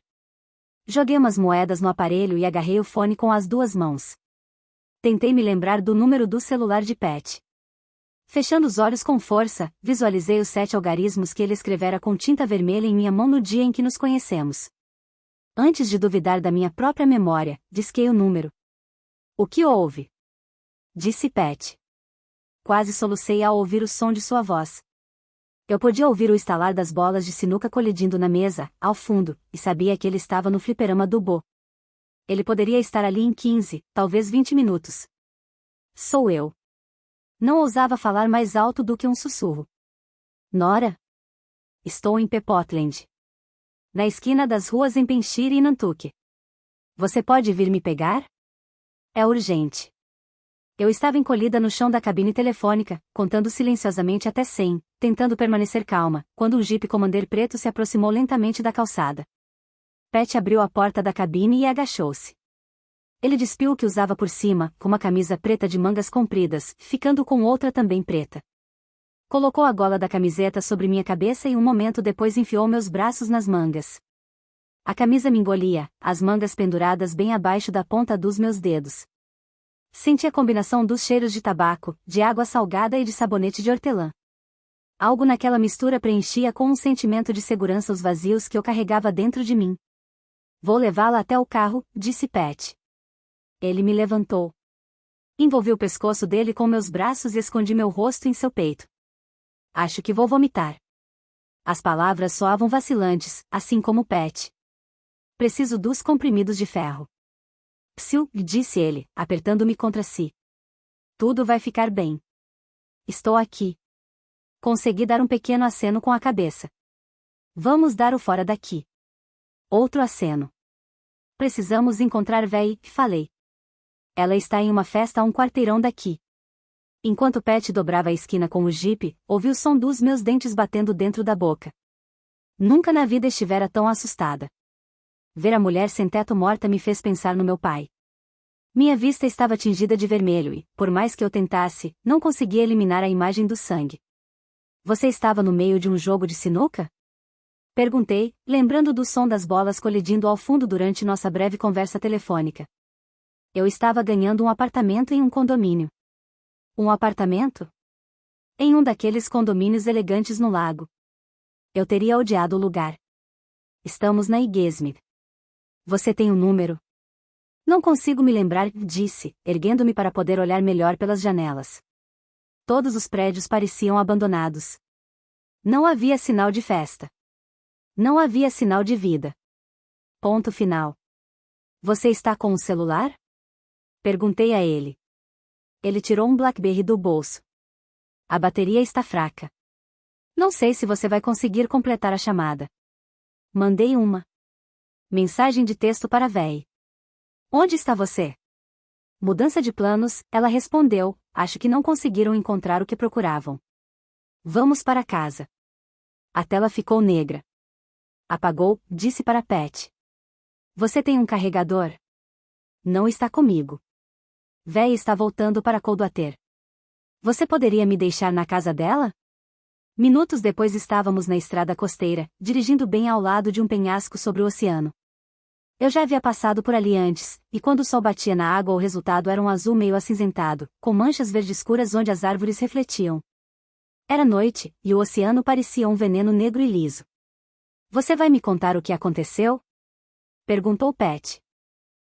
Joguei umas moedas no aparelho e agarrei o fone com as 2 mãos. Tentei me lembrar do número do celular de Pat. Fechando os olhos com força, visualizei os 7 algarismos que ele escrevera com tinta vermelha em minha mão no dia em que nos conhecemos. Antes de duvidar da minha própria memória, disquei o número. O que houve? Disse Pat. Quase solucei ao ouvir o som de sua voz. Eu podia ouvir o estalar das bolas de sinuca colidindo na mesa, ao fundo, e sabia que ele estava no fliperama do Bo. Ele poderia estar ali em 15, talvez 20 minutos. Sou eu. Não ousava falar mais alto do que um sussurro. Nora? Estou em Pepotland. Na esquina das ruas em Penshire e Nantucket. Você pode vir me pegar? É urgente. Eu estava encolhida no chão da cabine telefônica, contando silenciosamente até 100, tentando permanecer calma, quando um Jeep Commander preto se aproximou lentamente da calçada. Pat abriu a porta da cabine e agachou-se. Ele despiu o que usava por cima, com uma camisa preta de mangas compridas, ficando com outra também preta. Colocou a gola da camiseta sobre minha cabeça e um momento depois enfiou meus braços nas mangas. A camisa me engolia, as mangas penduradas bem abaixo da ponta dos meus dedos. Senti a combinação dos cheiros de tabaco, de água salgada e de sabonete de hortelã. Algo naquela mistura preenchia com um sentimento de segurança os vazios que eu carregava dentro de mim. Vou levá-la até o carro, disse Pat. Ele me levantou. Envolvi o pescoço dele com meus braços e escondi meu rosto em seu peito. Acho que vou vomitar. As palavras soavam vacilantes, assim como Pat. Preciso dos comprimidos de ferro. Psiu, disse ele, apertando-me contra si. Tudo vai ficar bem. Estou aqui. Consegui dar um pequeno aceno com a cabeça. Vamos dar o fora daqui. Outro aceno. Precisamos encontrar Véi, falei. Ela está em uma festa a um quarteirão daqui. Enquanto Pat dobrava a esquina com o jipe, ouvi o som dos meus dentes batendo dentro da boca. Nunca na vida estivera tão assustada. Ver a mulher sem teto morta me fez pensar no meu pai. Minha vista estava tingida de vermelho e, por mais que eu tentasse, não conseguia eliminar a imagem do sangue. Você estava no meio de um jogo de sinuca? Perguntei, lembrando do som das bolas colidindo ao fundo durante nossa breve conversa telefônica. Eu estava ganhando um apartamento em um condomínio. Um apartamento? Em um daqueles condomínios elegantes no lago. Eu teria odiado o lugar. Estamos na Igesmith. Você tem um número? Não consigo me lembrar, disse, erguendo-me para poder olhar melhor pelas janelas. Todos os prédios pareciam abandonados. Não havia sinal de festa. Não havia sinal de vida. Ponto final. Você está com o celular? Perguntei a ele. Ele tirou um BlackBerry do bolso. A bateria está fraca. Não sei se você vai conseguir completar a chamada. Mandei uma mensagem de texto para Véi. Onde está você? Mudança de planos, ela respondeu, acho que não conseguiram encontrar o que procuravam. Vamos para casa. A tela ficou negra. Apagou, disse para Pat. Você tem um carregador? Não está comigo. Véi está voltando para Coldwater. Você poderia me deixar na casa dela? Minutos depois estávamos na estrada costeira, dirigindo bem ao lado de um penhasco sobre o oceano. Eu já havia passado por ali antes, e quando o sol batia na água o resultado era um azul meio acinzentado, com manchas verde escuras onde as árvores refletiam. Era noite, e o oceano parecia um veneno negro e liso. Você vai me contar o que aconteceu? Perguntou Pat.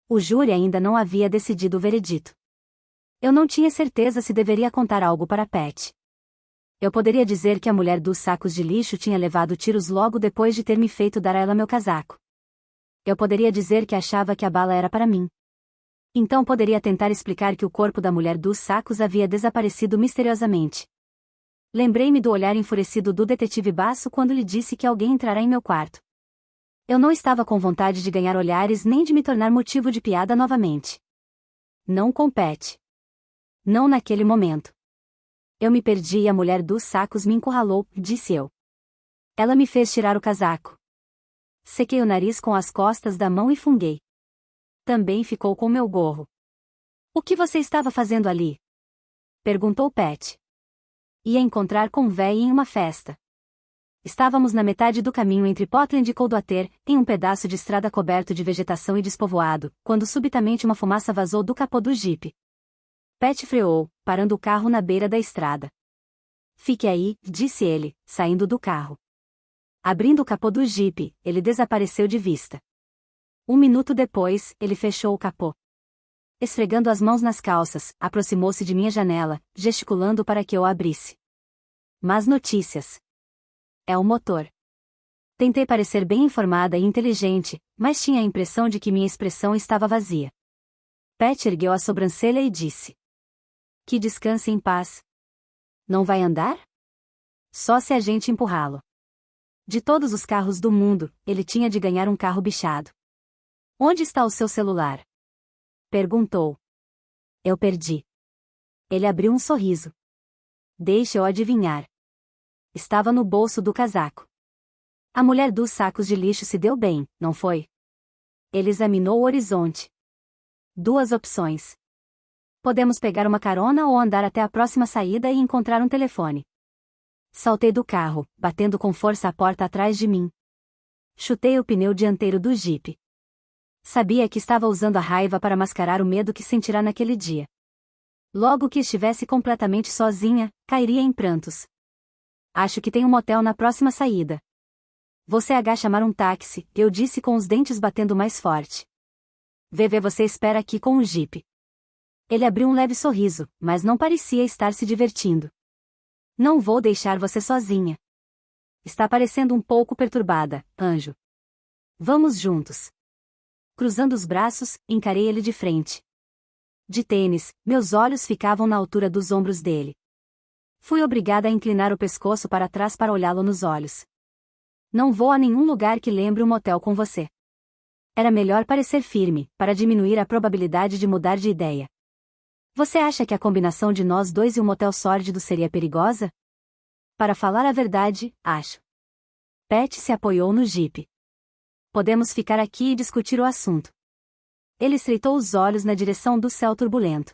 O júri ainda não havia decidido o veredito. Eu não tinha certeza se deveria contar algo para Pat. Eu poderia dizer que a mulher dos sacos de lixo tinha levado tiros logo depois de ter me feito dar a ela meu casaco. Eu poderia dizer que achava que a bala era para mim. Então poderia tentar explicar que o corpo da mulher dos sacos havia desaparecido misteriosamente. Lembrei-me do olhar enfurecido do detetive Basso quando lhe disse que alguém entrará em meu quarto. Eu não estava com vontade de ganhar olhares nem de me tornar motivo de piada novamente. Não com Pat. Não naquele momento. Eu me perdi e a mulher dos sacos me encurralou, disse eu. Ela me fez tirar o casaco. Sequei o nariz com as costas da mão e funguei. Também ficou com meu gorro. O que você estava fazendo ali? Perguntou Pat. Ia encontrar com Véi em uma festa. Estávamos na metade do caminho entre Portland e Coldwater, em um pedaço de estrada coberto de vegetação e despovoado, quando subitamente uma fumaça vazou do capô do jipe. Pat freou, parando o carro na beira da estrada. Fique aí, disse ele, saindo do carro. Abrindo o capô do jipe, ele desapareceu de vista. Um minuto depois, ele fechou o capô. Esfregando as mãos nas calças, aproximou-se de minha janela, gesticulando para que eu a abrisse. Más notícias. É o motor. Tentei parecer bem informada e inteligente, mas tinha a impressão de que minha expressão estava vazia. Pat ergueu a sobrancelha e disse. Que descanse em paz. Não vai andar? Só se a gente empurrá-lo. De todos os carros do mundo, ele tinha de ganhar um carro bichado. Onde está o seu celular? Perguntou. Eu perdi. Ele abriu um sorriso. Deixe eu adivinhar. Estava no bolso do casaco. A mulher dos sacos de lixo se deu bem, não foi? Ele examinou o horizonte. Duas opções. Podemos pegar uma carona ou andar até a próxima saída e encontrar um telefone. Saltei do carro, batendo com força a porta atrás de mim. Chutei o pneu dianteiro do jipe. Sabia que estava usando a raiva para mascarar o medo que sentirá naquele dia. Logo que estivesse completamente sozinha, cairia em prantos. Acho que tem um motel na próxima saída. Você chamar um táxi, eu disse com os dentes batendo mais forte. VV você espera aqui com o jipe. Ele abriu um leve sorriso, mas não parecia estar se divertindo. Não vou deixar você sozinha. Está parecendo um pouco perturbada, anjo. Vamos juntos. Cruzando os braços, encarei ele de frente. De tênis, meus olhos ficavam na altura dos ombros dele. Fui obrigada a inclinar o pescoço para trás para olhá-lo nos olhos. Não vou a nenhum lugar que lembre um motel com você. Era melhor parecer firme, para diminuir a probabilidade de mudar de ideia. Você acha que a combinação de nós dois e um motel sórdido seria perigosa? Para falar a verdade, acho. Pat se apoiou no jipe. Podemos ficar aqui e discutir o assunto. Ele estreitou os olhos na direção do céu turbulento.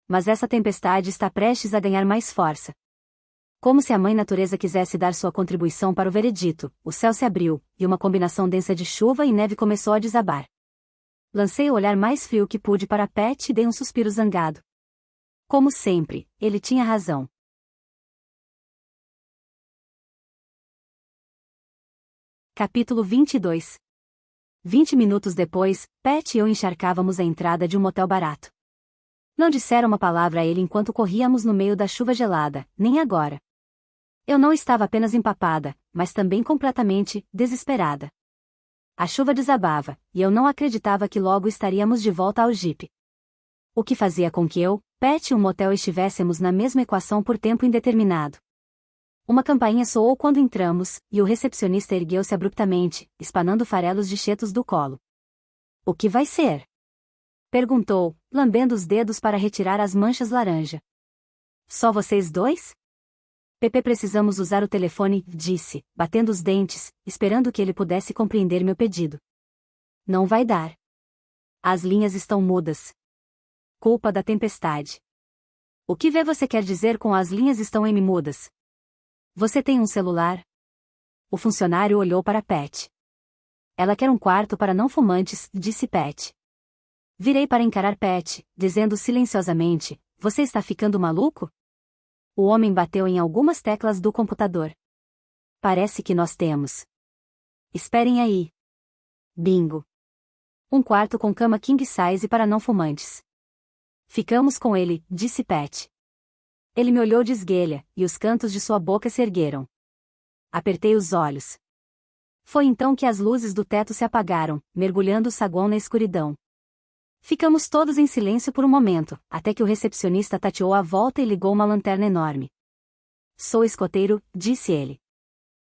Mas essa tempestade está prestes a ganhar mais força. Como se a mãe natureza quisesse dar sua contribuição para o veredito, o céu se abriu, e uma combinação densa de chuva e neve começou a desabar. Lancei o olhar mais frio que pude para Pat e dei um suspiro zangado. Como sempre, ele tinha razão. Capítulo 22. 20 minutos depois, Pat e eu encharcávamos a entrada de um motel barato. Não disseram uma palavra a ele enquanto corríamos no meio da chuva gelada, nem agora. Eu não estava apenas empapada, mas também completamente desesperada. A chuva desabava, e eu não acreditava que logo estaríamos de volta ao jipe. O que fazia com que eu, Pat e um motel estivéssemos na mesma equação por tempo indeterminado. Uma campainha soou quando entramos, e o recepcionista ergueu-se abruptamente, espanando farelos de cheetos do colo. O que vai ser? Perguntou, lambendo os dedos para retirar as manchas laranja. Só vocês dois? Pepe, precisamos usar o telefone, disse, batendo os dentes, esperando que ele pudesse compreender meu pedido. Não vai dar. As linhas estão mudas. Culpa da tempestade. O que você quer dizer com as linhas estão mudas? Você tem um celular? O funcionário olhou para Pat. Ela quer um quarto para não fumantes, disse Pat. Virei para encarar Pat, dizendo silenciosamente, você está ficando maluco? O homem bateu em algumas teclas do computador. Parece que nós temos. Esperem aí. Bingo. Um quarto com cama king size para não fumantes. Ficamos com ele, disse Pat. Ele me olhou de esguelha, e os cantos de sua boca se ergueram. Apertei os olhos. Foi então que as luzes do teto se apagaram, mergulhando o saguão na escuridão. Ficamos todos em silêncio por um momento, até que o recepcionista tateou a volta e ligou uma lanterna enorme. Sou escoteiro, disse ele.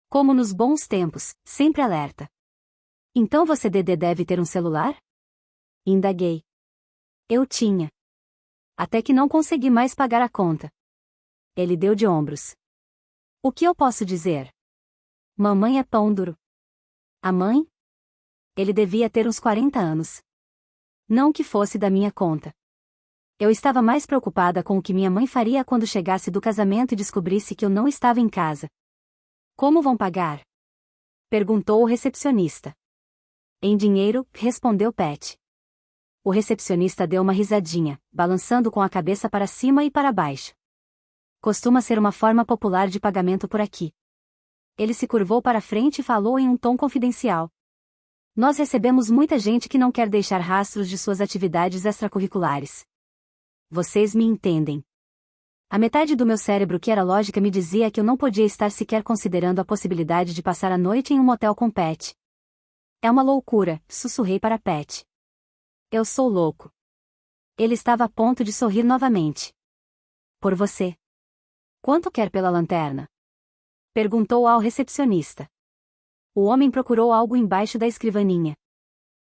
Como nos bons tempos, sempre alerta. Então você deve ter um celular? Indaguei. Eu tinha. Até que não consegui mais pagar a conta. Ele deu de ombros. O que eu posso dizer? Mamãe é pão duro. A mãe? Ele devia ter uns 40 anos. Não que fosse da minha conta. Eu estava mais preocupada com o que minha mãe faria quando chegasse do casamento e descobrisse que eu não estava em casa. Como vão pagar? Perguntou o recepcionista. Em dinheiro, respondeu Pat. O recepcionista deu uma risadinha, balançando com a cabeça para cima e para baixo. Costuma ser uma forma popular de pagamento por aqui. Ele se curvou para frente e falou em um tom confidencial. Nós recebemos muita gente que não quer deixar rastros de suas atividades extracurriculares. Vocês me entendem. A metade do meu cérebro que era lógica me dizia que eu não podia estar sequer considerando a possibilidade de passar a noite em um motel com Pat. É uma loucura, sussurrei para Pat. Eu sou louco. Ele estava a ponto de sorrir novamente. Por você. Quanto quer pela lanterna? Perguntou ao recepcionista. O homem procurou algo embaixo da escrivaninha.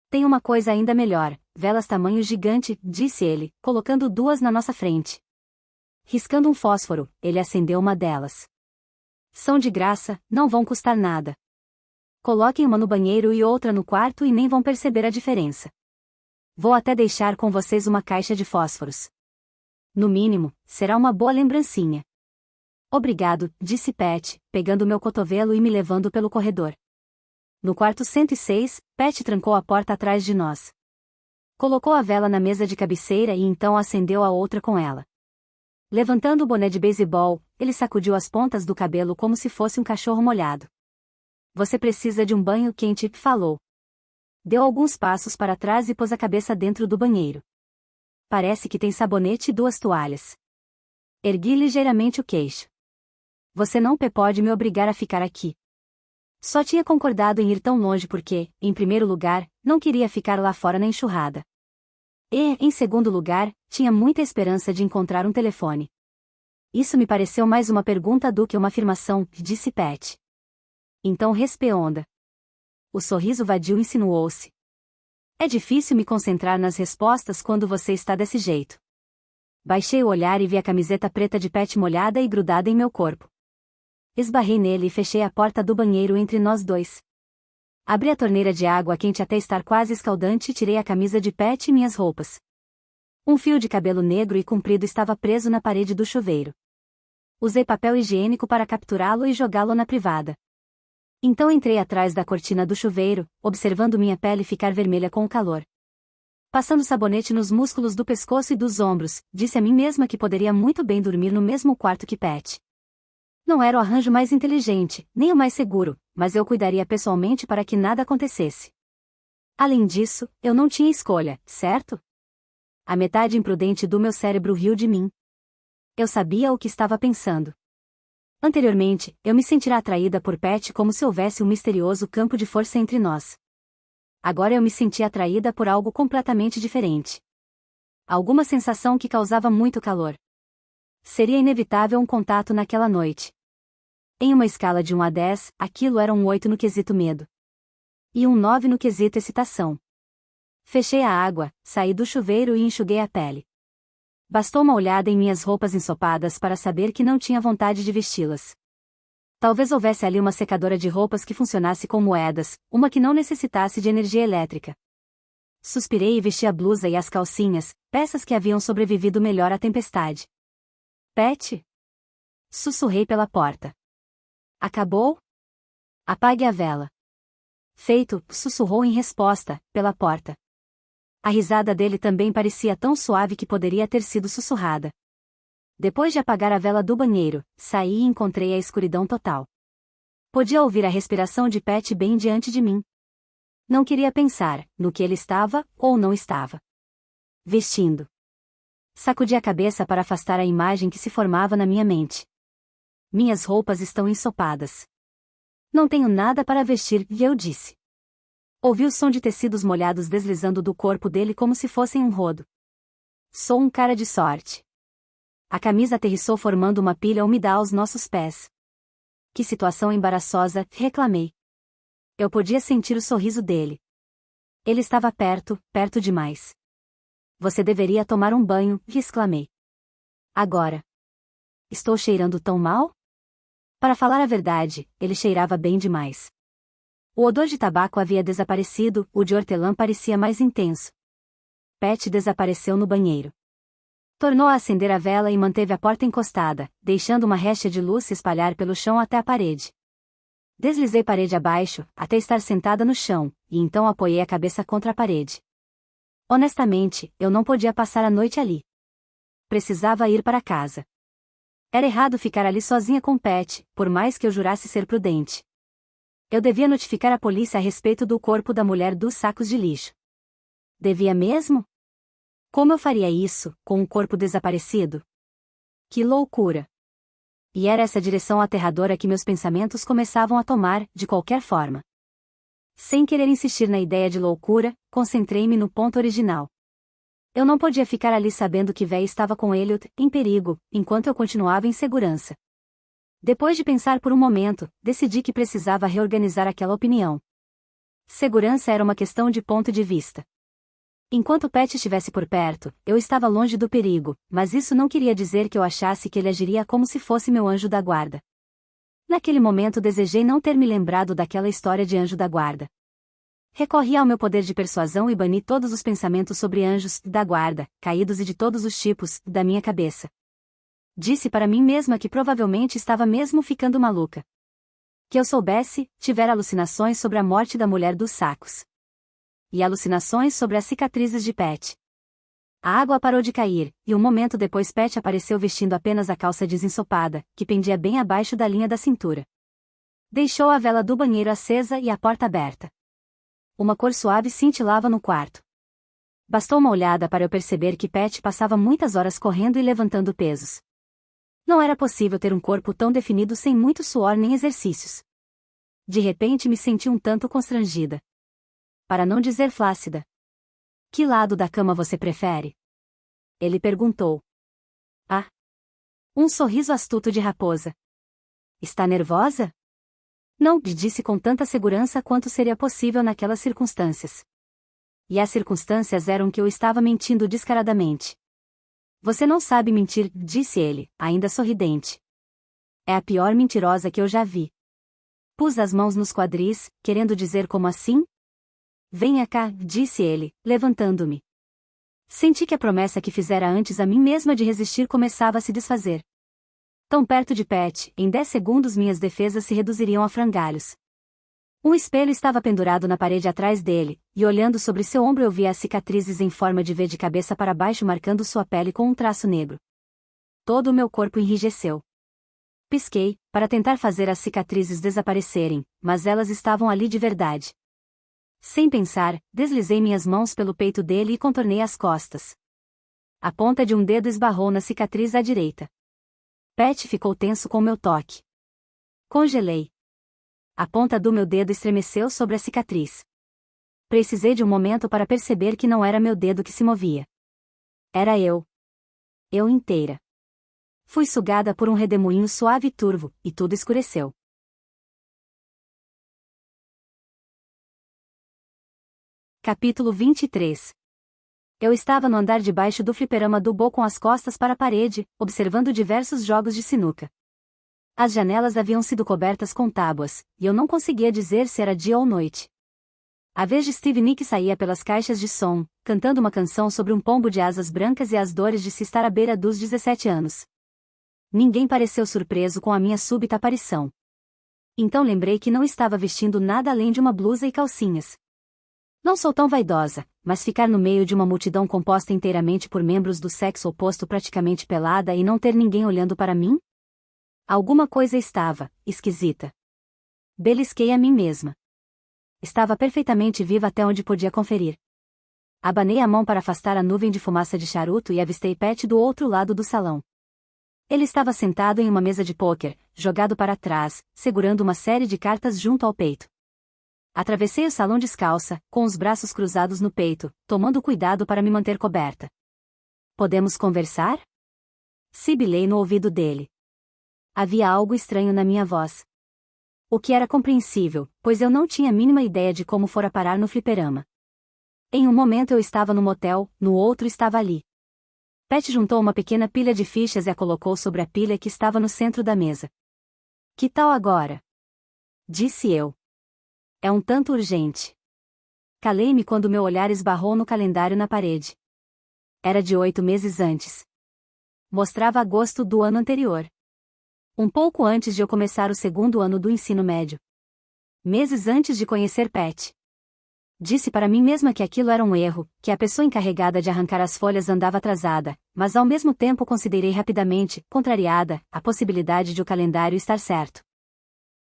Tem uma coisa ainda melhor, velas tamanho gigante, disse ele, colocando duas na nossa frente. Riscando um fósforo, ele acendeu uma delas. São de graça, não vão custar nada. Coloquem uma no banheiro e outra no quarto e nem vão perceber a diferença. Vou até deixar com vocês uma caixa de fósforos. No mínimo, será uma boa lembrancinha. Obrigado, disse Pat, pegando meu cotovelo e me levando pelo corredor. No quarto 106, Pat trancou a porta atrás de nós. Colocou a vela na mesa de cabeceira e então acendeu a outra com ela. Levantando o boné de beisebol, ele sacudiu as pontas do cabelo como se fosse um cachorro molhado. Você precisa de um banho quente, falou. Deu alguns passos para trás e pôs a cabeça dentro do banheiro. Parece que tem sabonete e duas toalhas. Ergui ligeiramente o queixo. Você não pode me obrigar a ficar aqui. Só tinha concordado em ir tão longe porque, em primeiro lugar, não queria ficar lá fora na enxurrada. E, em segundo lugar, tinha muita esperança de encontrar um telefone. Isso me pareceu mais uma pergunta do que uma afirmação, disse Pat. Então responda. O sorriso vadio insinuou-se. É difícil me concentrar nas respostas quando você está desse jeito. Baixei o olhar e vi a camiseta preta de Pat molhada e grudada em meu corpo. Esbarrei nele e fechei a porta do banheiro entre nós dois. Abri a torneira de água quente até estar quase escaldante e tirei a camisa de Pat e minhas roupas. Um fio de cabelo negro e comprido estava preso na parede do chuveiro. Usei papel higiênico para capturá-lo e jogá-lo na privada. Então entrei atrás da cortina do chuveiro, observando minha pele ficar vermelha com o calor. Passando sabonete nos músculos do pescoço e dos ombros, disse a mim mesma que poderia muito bem dormir no mesmo quarto que Pat. Não era o arranjo mais inteligente, nem o mais seguro, mas eu cuidaria pessoalmente para que nada acontecesse. Além disso, eu não tinha escolha, certo? A metade imprudente do meu cérebro riu de mim. Eu sabia o que estava pensando. Anteriormente, eu me sentira atraída por Pat como se houvesse um misterioso campo de força entre nós. Agora eu me sentia atraída por algo completamente diferente. Alguma sensação que causava muito calor. Seria inevitável um contato naquela noite. Em uma escala de 1 a 10, aquilo era um 8 no quesito medo. E um 9 no quesito excitação. Fechei a água, saí do chuveiro e enxuguei a pele. Bastou uma olhada em minhas roupas ensopadas para saber que não tinha vontade de vesti-las. Talvez houvesse ali uma secadora de roupas que funcionasse com moedas, uma que não necessitasse de energia elétrica. Suspirei e vesti a blusa e as calcinhas, peças que haviam sobrevivido melhor à tempestade. Pat? Sussurrei pela porta. Acabou? Apague a vela. Feito, sussurrou em resposta, pela porta. A risada dele também parecia tão suave que poderia ter sido sussurrada. Depois de apagar a vela do banheiro, saí e encontrei a escuridão total. Podia ouvir a respiração de Pat bem diante de mim. Não queria pensar no que ele estava, ou não estava, vestindo. Sacudi a cabeça para afastar a imagem que se formava na minha mente. Minhas roupas estão ensopadas. Não tenho nada para vestir, e eu disse. Ouvi o som de tecidos molhados deslizando do corpo dele como se fossem um rodo. Sou um cara de sorte. A camisa aterrissou formando uma pilha úmida aos nossos pés. Que situação embaraçosa, reclamei. Eu podia sentir o sorriso dele. Ele estava perto, perto demais. Você deveria tomar um banho, exclamei. Agora. Estou cheirando tão mal? Para falar a verdade, ele cheirava bem demais. O odor de tabaco havia desaparecido, o de hortelã parecia mais intenso. Pat desapareceu no banheiro. Tornou a acender a vela e manteve a porta encostada, deixando uma réstea de luz se espalhar pelo chão até a parede. Deslizei parede abaixo, até estar sentada no chão, e então apoiei a cabeça contra a parede. Honestamente, eu não podia passar a noite ali. Precisava ir para casa. Era errado ficar ali sozinha com Pat, por mais que eu jurasse ser prudente. Eu devia notificar a polícia a respeito do corpo da mulher dos sacos de lixo. Devia mesmo? Como eu faria isso, com um corpo desaparecido? Que loucura! E era essa direção aterradora que meus pensamentos começavam a tomar, de qualquer forma. Sem querer insistir na ideia de loucura, concentrei-me no ponto original. Eu não podia ficar ali sabendo que Véi estava com Elliot, em perigo, enquanto eu continuava em segurança. Depois de pensar por um momento, decidi que precisava reorganizar aquela opinião. Segurança era uma questão de ponto de vista. Enquanto Pat estivesse por perto, eu estava longe do perigo, mas isso não queria dizer que eu achasse que ele agiria como se fosse meu anjo da guarda. Naquele momento desejei não ter me lembrado daquela história de anjo da guarda. Recorri ao meu poder de persuasão e bani todos os pensamentos sobre anjos da guarda, caídos e de todos os tipos, da minha cabeça. Disse para mim mesma que provavelmente estava mesmo ficando maluca. Que eu soubesse, tivera alucinações sobre a morte da mulher dos sacos. E alucinações sobre as cicatrizes de Pat. A água parou de cair, e um momento depois Pat apareceu vestindo apenas a calça desensopada, que pendia bem abaixo da linha da cintura. Deixou a vela do banheiro acesa e a porta aberta. Uma cor suave cintilava no quarto. Bastou uma olhada para eu perceber que Pat passava muitas horas correndo e levantando pesos. Não era possível ter um corpo tão definido sem muito suor nem exercícios. De repente me senti um tanto constrangida. Para não dizer flácida. Que lado da cama você prefere? Ele perguntou. Ah! Um sorriso astuto de raposa. Está nervosa? Não, disse com tanta segurança quanto seria possível naquelas circunstâncias. E as circunstâncias eram que eu estava mentindo descaradamente. Você não sabe mentir, disse ele, ainda sorridente. É a pior mentirosa que eu já vi. Pus as mãos nos quadris, querendo dizer como assim? Venha cá, disse ele, levantando-me. Senti que a promessa que fizera antes a mim mesma de resistir começava a se desfazer. Tão perto de Pat, em 10 segundos minhas defesas se reduziriam a frangalhos. Um espelho estava pendurado na parede atrás dele, e olhando sobre seu ombro eu via as cicatrizes em forma de V de cabeça para baixo marcando sua pele com um traço negro. Todo o meu corpo enrijeceu. Pisquei, para tentar fazer as cicatrizes desaparecerem, mas elas estavam ali de verdade. Sem pensar, deslizei minhas mãos pelo peito dele e contornei as costas. A ponta de um dedo esbarrou na cicatriz à direita. Pat ficou tenso com meu toque. Congelei. A ponta do meu dedo estremeceu sobre a cicatriz. Precisei de um momento para perceber que não era meu dedo que se movia. Era eu. Eu inteira. Fui sugada por um redemoinho suave e turvo, e tudo escureceu. Capítulo 23. Eu estava no andar de baixo do fliperama do Bo com as costas para a parede, observando diversos jogos de sinuca. As janelas haviam sido cobertas com tábuas, e eu não conseguia dizer se era dia ou noite. A vez de Steve Nick saía pelas caixas de som, cantando uma canção sobre um pombo de asas brancas e as dores de se estar à beira dos 17 anos. Ninguém pareceu surpreso com a minha súbita aparição. Então lembrei que não estava vestindo nada além de uma blusa e calcinhas. Não sou tão vaidosa, mas ficar no meio de uma multidão composta inteiramente por membros do sexo oposto praticamente pelada e não ter ninguém olhando para mim? Alguma coisa estava esquisita. Belisquei a mim mesma. Estava perfeitamente viva até onde podia conferir. Abanei a mão para afastar a nuvem de fumaça de charuto e avistei Pat do outro lado do salão. Ele estava sentado em uma mesa de pôquer, jogado para trás, segurando uma série de cartas junto ao peito. Atravessei o salão descalça, com os braços cruzados no peito, tomando cuidado para me manter coberta. Podemos conversar? Sibilei no ouvido dele. Havia algo estranho na minha voz. O que era compreensível, pois eu não tinha a mínima ideia de como fora parar no fliperama. Em um momento eu estava no motel, no outro estava ali. Pat juntou uma pequena pilha de fichas e a colocou sobre a pilha que estava no centro da mesa. Que tal agora? Disse eu. É um tanto urgente. Calei-me quando meu olhar esbarrou no calendário na parede. Era de 8 meses antes. Mostrava agosto do ano anterior. Um pouco antes de eu começar o segundo ano do ensino médio. Meses antes de conhecer Pat. Disse para mim mesma que aquilo era um erro, que a pessoa encarregada de arrancar as folhas andava atrasada, mas ao mesmo tempo considerei rapidamente, contrariada, a possibilidade de o calendário estar certo.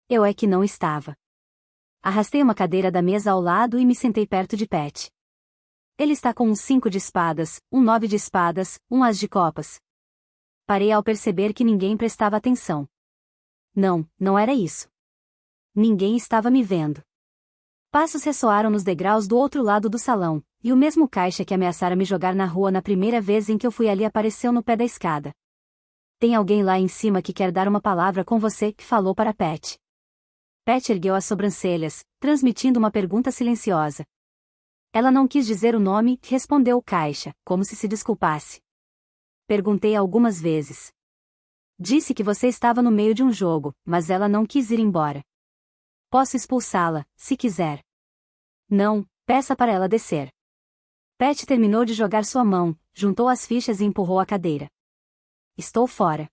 Eu é que não estava. Arrastei uma cadeira da mesa ao lado e me sentei perto de Pat. Ele está com um 5 de espadas, um 9 de espadas, um as de copas. Parei ao perceber que ninguém prestava atenção. Não, não era isso. Ninguém estava me vendo. Passos ressoaram nos degraus do outro lado do salão, e o mesmo caixa que ameaçara me jogar na rua na primeira vez em que eu fui ali apareceu no pé da escada. Tem alguém lá em cima que quer dar uma palavra com você, que falou para Pat. Pat ergueu as sobrancelhas, transmitindo uma pergunta silenciosa. Ela não quis dizer o nome, respondeu o caixa, como se desculpasse. Perguntei algumas vezes. Disse que você estava no meio de um jogo, mas ela não quis ir embora. Posso expulsá-la, se quiser. Não, peça para ela descer. Pat terminou de jogar sua mão, juntou as fichas e empurrou a cadeira. Estou fora.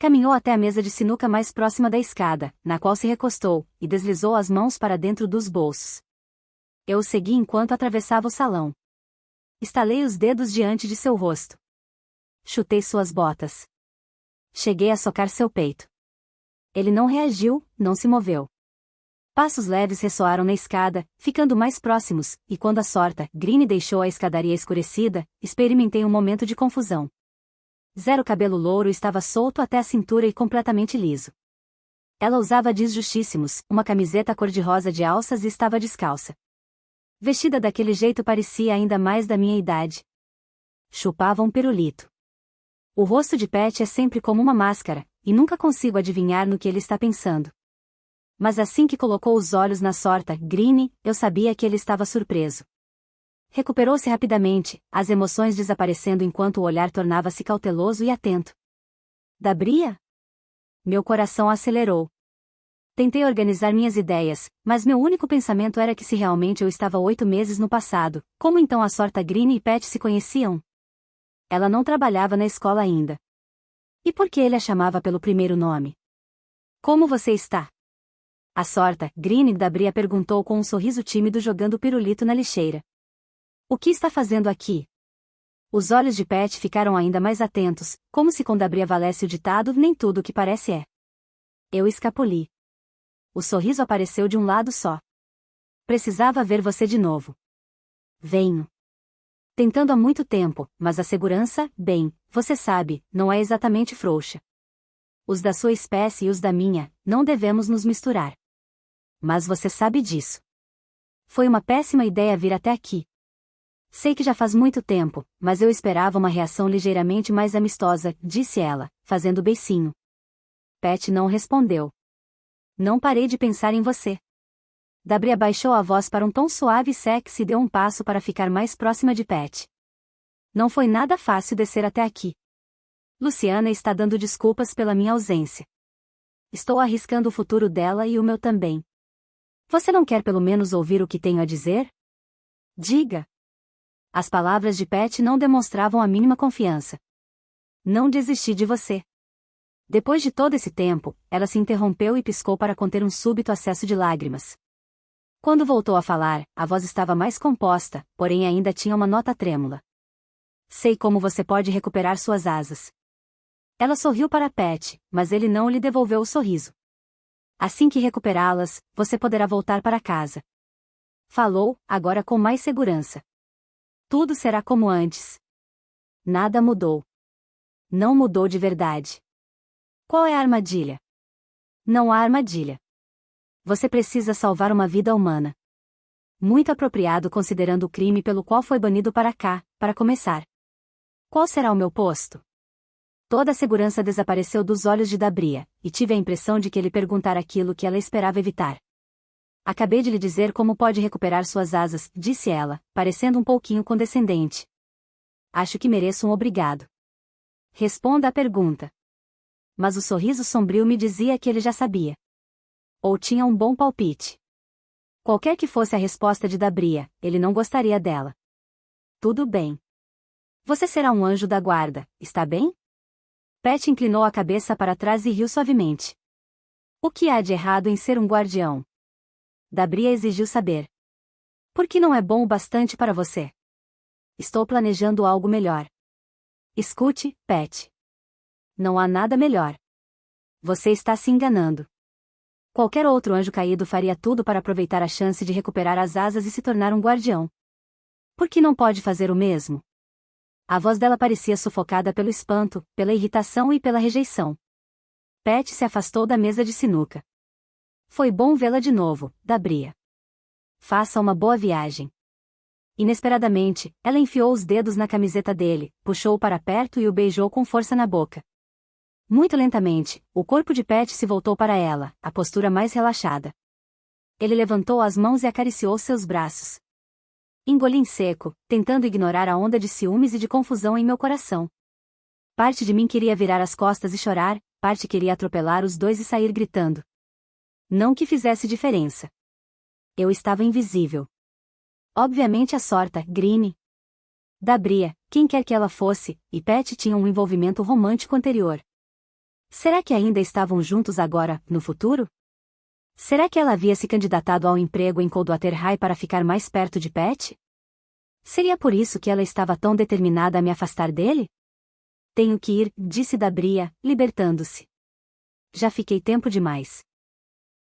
Caminhou até a mesa de sinuca mais próxima da escada, na qual se recostou, e deslizou as mãos para dentro dos bolsos. Eu o segui enquanto atravessava o salão. Estalei os dedos diante de seu rosto. Chutei suas botas. Cheguei a socar seu peito. Ele não reagiu, não se moveu. Passos leves ressoaram na escada, ficando mais próximos, e quando a sorta, Green deixou a escadaria escurecida, experimentei um momento de confusão. Zero cabelo louro estava solto até a cintura e completamente liso. Ela usava jeans justíssimos, uma camiseta cor-de-rosa de alças e estava descalça. Vestida daquele jeito parecia ainda mais da minha idade. Chupava um pirulito. O rosto de Pat é sempre como uma máscara, e nunca consigo adivinhar no que ele está pensando. Mas assim que colocou os olhos na sorta, Green, eu sabia que ele estava surpreso. Recuperou-se rapidamente, as emoções desaparecendo enquanto o olhar tornava-se cauteloso e atento. Dabria? Meu coração acelerou. Tentei organizar minhas ideias, mas meu único pensamento era que se realmente eu estava 8 meses no passado, como então a sorta Green e Pat se conheciam? Ela não trabalhava na escola ainda. E por que ele a chamava pelo primeiro nome? Como você está? A sorta, Green Dabria perguntou com um sorriso tímido jogando o pirulito na lixeira. O que está fazendo aqui? Os olhos de Pat ficaram ainda mais atentos, como se com Dabria valesse o ditado nem tudo o que parece é. Eu escapuli. O sorriso apareceu de um lado só. Precisava ver você de novo. Venho. Tentando há muito tempo, mas a segurança, bem, você sabe, não é exatamente frouxa. Os da sua espécie e os da minha, não devemos nos misturar. Mas você sabe disso. Foi uma péssima ideia vir até aqui. Sei que já faz muito tempo, mas eu esperava uma reação ligeiramente mais amistosa, disse ela, fazendo beicinho. Pat não respondeu. Não parei de pensar em você. Dabria baixou a voz para um tom suave e sexy e deu um passo para ficar mais próxima de Pat. Não foi nada fácil descer até aqui. Luciana está dando desculpas pela minha ausência. Estou arriscando o futuro dela e o meu também. Você não quer pelo menos ouvir o que tenho a dizer? Diga. As palavras de Pat não demonstravam a mínima confiança. Não desisti de você. Depois de todo esse tempo, ela se interrompeu e piscou para conter um súbito acesso de lágrimas. Quando voltou a falar, a voz estava mais composta, porém ainda tinha uma nota trêmula. Sei como você pode recuperar suas asas. Ela sorriu para Pat, mas ele não lhe devolveu o sorriso. Assim que recuperá-las, você poderá voltar para casa. Falou, agora com mais segurança. Tudo será como antes. Nada mudou. Não mudou de verdade. Qual é a armadilha? Não há armadilha. Você precisa salvar uma vida humana. Muito apropriado considerando o crime pelo qual foi banido para cá, para começar. Qual será o meu posto? Toda a segurança desapareceu dos olhos de Dabria, e tive a impressão de que ele perguntara aquilo que ela esperava evitar. Acabei de lhe dizer como pode recuperar suas asas, disse ela, parecendo um pouquinho condescendente. Acho que mereço um obrigado. Responda à pergunta. Mas o sorriso sombrio me dizia que ele já sabia. Ou tinha um bom palpite. Qualquer que fosse a resposta de Dabria, ele não gostaria dela. Tudo bem. Você será um anjo da guarda, está bem? Pat inclinou a cabeça para trás e riu suavemente. O que há de errado em ser um guardião? Dabria exigiu saber. Por que não é bom o bastante para você? Estou planejando algo melhor. Escute, Pat. Não há nada melhor. Você está se enganando. Qualquer outro anjo caído faria tudo para aproveitar a chance de recuperar as asas e se tornar um guardião. Por que não pode fazer o mesmo? A voz dela parecia sufocada pelo espanto, pela irritação e pela rejeição. Pat se afastou da mesa de sinuca. Foi bom vê-la de novo, Dabria. Faça uma boa viagem. Inesperadamente, ela enfiou os dedos na camiseta dele, puxou-o para perto e o beijou com força na boca. Muito lentamente, o corpo de Pat se voltou para ela, a postura mais relaxada. Ele levantou as mãos e acariciou seus braços. Engoli em seco, tentando ignorar a onda de ciúmes e de confusão em meu coração. Parte de mim queria virar as costas e chorar, parte queria atropelar os dois e sair gritando. Não que fizesse diferença. Eu estava invisível. Obviamente a sorta, Grine. Dabria, quem quer que ela fosse, e Pat tinham um envolvimento romântico anterior. Será que ainda estavam juntos agora, no futuro? Será que ela havia se candidatado ao emprego em Coldwater High para ficar mais perto de Pat? Seria por isso que ela estava tão determinada a me afastar dele? Tenho que ir, disse Dabria, libertando-se. Já fiquei tempo demais.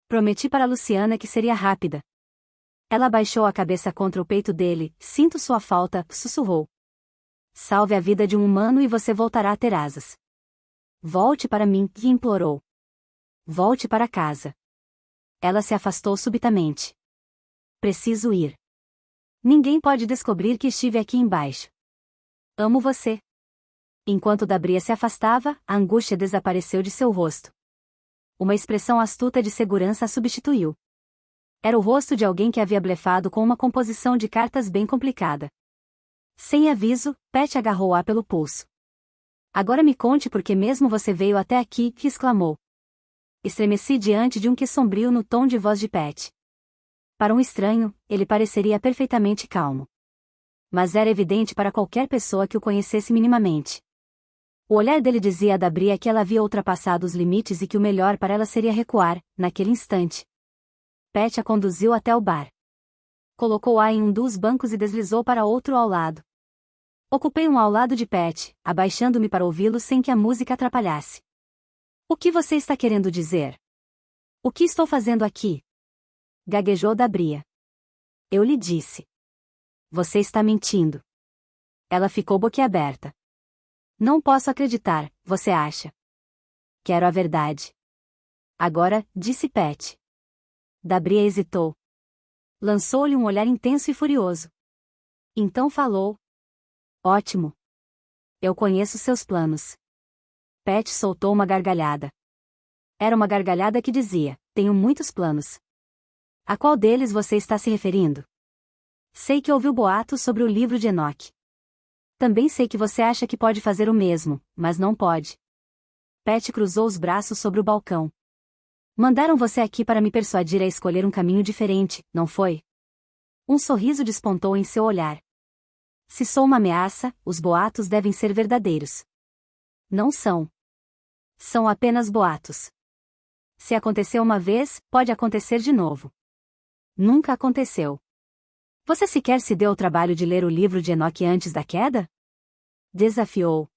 Prometi para Luciana que seria rápida. Ela abaixou a cabeça contra o peito dele, sinto sua falta, sussurrou. Salve a vida de um humano e você voltará a ter asas. Volte para mim, lhe implorou. Volte para casa. Ela se afastou subitamente. Preciso ir. Ninguém pode descobrir que estive aqui embaixo. Amo você. Enquanto Dabria se afastava, a angústia desapareceu de seu rosto. Uma expressão astuta de segurança a substituiu. Era o rosto de alguém que havia blefado com uma composição de cartas bem complicada. Sem aviso, Pat agarrou-a pelo pulso. Agora me conte por que mesmo você veio até aqui, que exclamou. Estremeci diante de um que sombrio no tom de voz de Pat. Para um estranho, ele pareceria perfeitamente calmo. Mas era evidente para qualquer pessoa que o conhecesse minimamente. O olhar dele dizia a Dabria que ela havia ultrapassado os limites e que o melhor para ela seria recuar, naquele instante. Pat a conduziu até o bar. Colocou-a em um dos bancos e deslizou para outro ao lado. Ocupei um ao lado de Pat, abaixando-me para ouvi-lo sem que a música atrapalhasse. O que você está querendo dizer? O que estou fazendo aqui? Gaguejou Dabria. Eu lhe disse. Você está mentindo. Ela ficou boquiaberta. Não posso acreditar, você acha? Quero a verdade. Agora, disse Pat. Dabria hesitou. Lançou-lhe um olhar intenso e furioso. Então falou. Ótimo. Eu conheço seus planos. Pat soltou uma gargalhada. Era uma gargalhada que dizia, tenho muitos planos. A qual deles você está se referindo? Sei que ouviu boatos sobre o livro de Enoch. Também sei que você acha que pode fazer o mesmo, mas não pode. Pat cruzou os braços sobre o balcão. Mandaram você aqui para me persuadir a escolher um caminho diferente, não foi? Um sorriso despontou em seu olhar. Se sou uma ameaça, os boatos devem ser verdadeiros. Não são. São apenas boatos. Se aconteceu uma vez, pode acontecer de novo. Nunca aconteceu. Você sequer se deu o trabalho de ler o livro de Enoque antes da queda? Desafiou.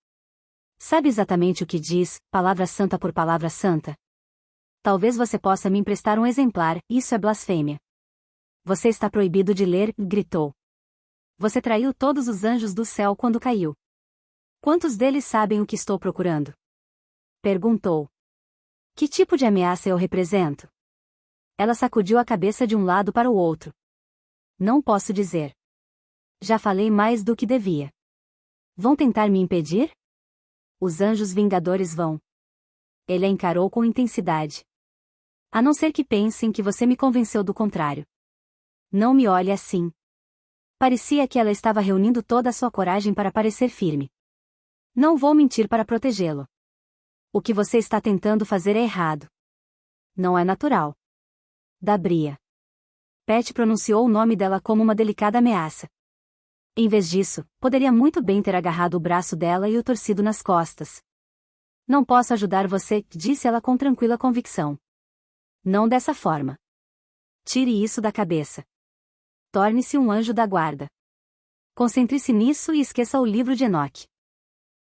Sabe exatamente o que diz, palavra santa por palavra santa? Talvez você possa me emprestar um exemplar, isso é blasfêmia. Você está proibido de ler, gritou. Você traiu todos os anjos do céu quando caiu. Quantos deles sabem o que estou procurando? Perguntou. Que tipo de ameaça eu represento? Ela sacudiu a cabeça de um lado para o outro. Não posso dizer. Já falei mais do que devia. Vão tentar me impedir? Os anjos vingadores vão. Ele a encarou com intensidade. A não ser que pensem que você me convenceu do contrário. Não me olhe assim. Parecia que ela estava reunindo toda a sua coragem para parecer firme. Não vou mentir para protegê-lo. O que você está tentando fazer é errado. Não é natural. Dabria. Pat pronunciou o nome dela como uma delicada ameaça. Em vez disso, poderia muito bem ter agarrado o braço dela e o torcido nas costas. Não posso ajudar você, disse ela com tranquila convicção. Não dessa forma. Tire isso da cabeça. Torne-se um anjo da guarda. Concentre-se nisso e esqueça o livro de Enoque.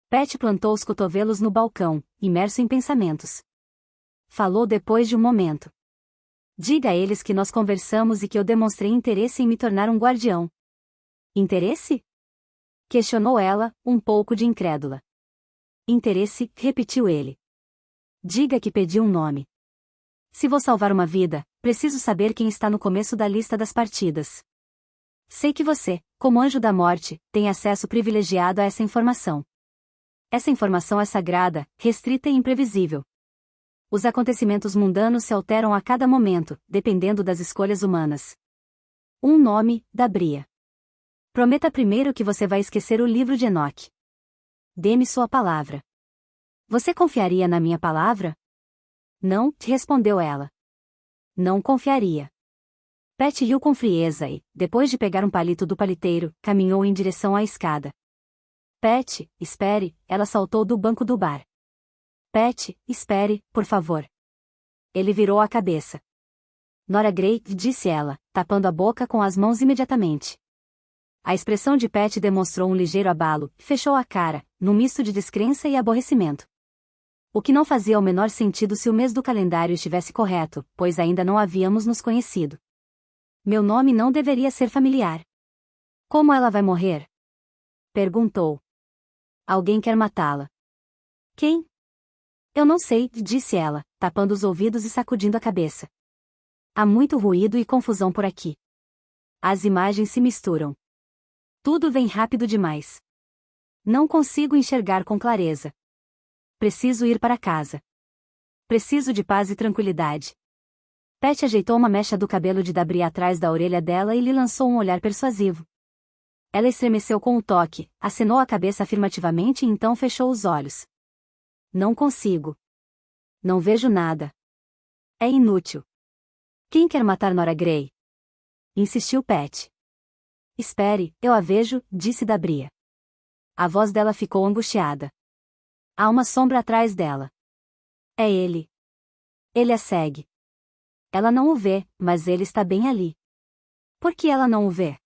Pat plantou os cotovelos no balcão, imerso em pensamentos. Falou depois de um momento. Diga a eles que nós conversamos e que eu demonstrei interesse em me tornar um guardião. Interesse? Questionou ela, um pouco de incrédula. Interesse, repetiu ele. Diga que pedi um nome. Se vou salvar uma vida, preciso saber quem está no começo da lista das partidas. Sei que você, como anjo da morte, tem acesso privilegiado a essa informação. Essa informação é sagrada, restrita e imprevisível. Os acontecimentos mundanos se alteram a cada momento, dependendo das escolhas humanas. Um nome, Dabria. Prometa primeiro que você vai esquecer o livro de Enoque. Dê-me sua palavra. Você confiaria na minha palavra? Não, respondeu ela. Não confiaria. Pat riu com frieza e, depois de pegar um palito do paliteiro, caminhou em direção à escada. Pat, espere, ela saltou do banco do bar. Pat, espere, por favor. Ele virou a cabeça. Nora Grey, disse ela, tapando a boca com as mãos imediatamente. A expressão de Pat demonstrou um ligeiro abalo, fechou a cara, num misto de descrença e aborrecimento. O que não fazia o menor sentido se o mês do calendário estivesse correto, pois ainda não havíamos nos conhecido. Meu nome não deveria ser familiar. Como ela vai morrer? Perguntou. Alguém quer matá-la. Quem? Eu não sei, disse ela, tapando os ouvidos e sacudindo a cabeça. Há muito ruído e confusão por aqui. As imagens se misturam. Tudo vem rápido demais. Não consigo enxergar com clareza. Preciso ir para casa. Preciso de paz e tranquilidade. Pat ajeitou uma mecha do cabelo de Dabria atrás da orelha dela e lhe lançou um olhar persuasivo. Ela estremeceu com o toque, acenou a cabeça afirmativamente e então fechou os olhos. Não consigo. Não vejo nada. É inútil. Quem quer matar Nora Grey? Insistiu Pat. Espere, eu a vejo, disse Dabria. A voz dela ficou angustiada. Há uma sombra atrás dela. É ele. Ele a segue. Ela não o vê, mas ele está bem ali. Por que ela não o vê?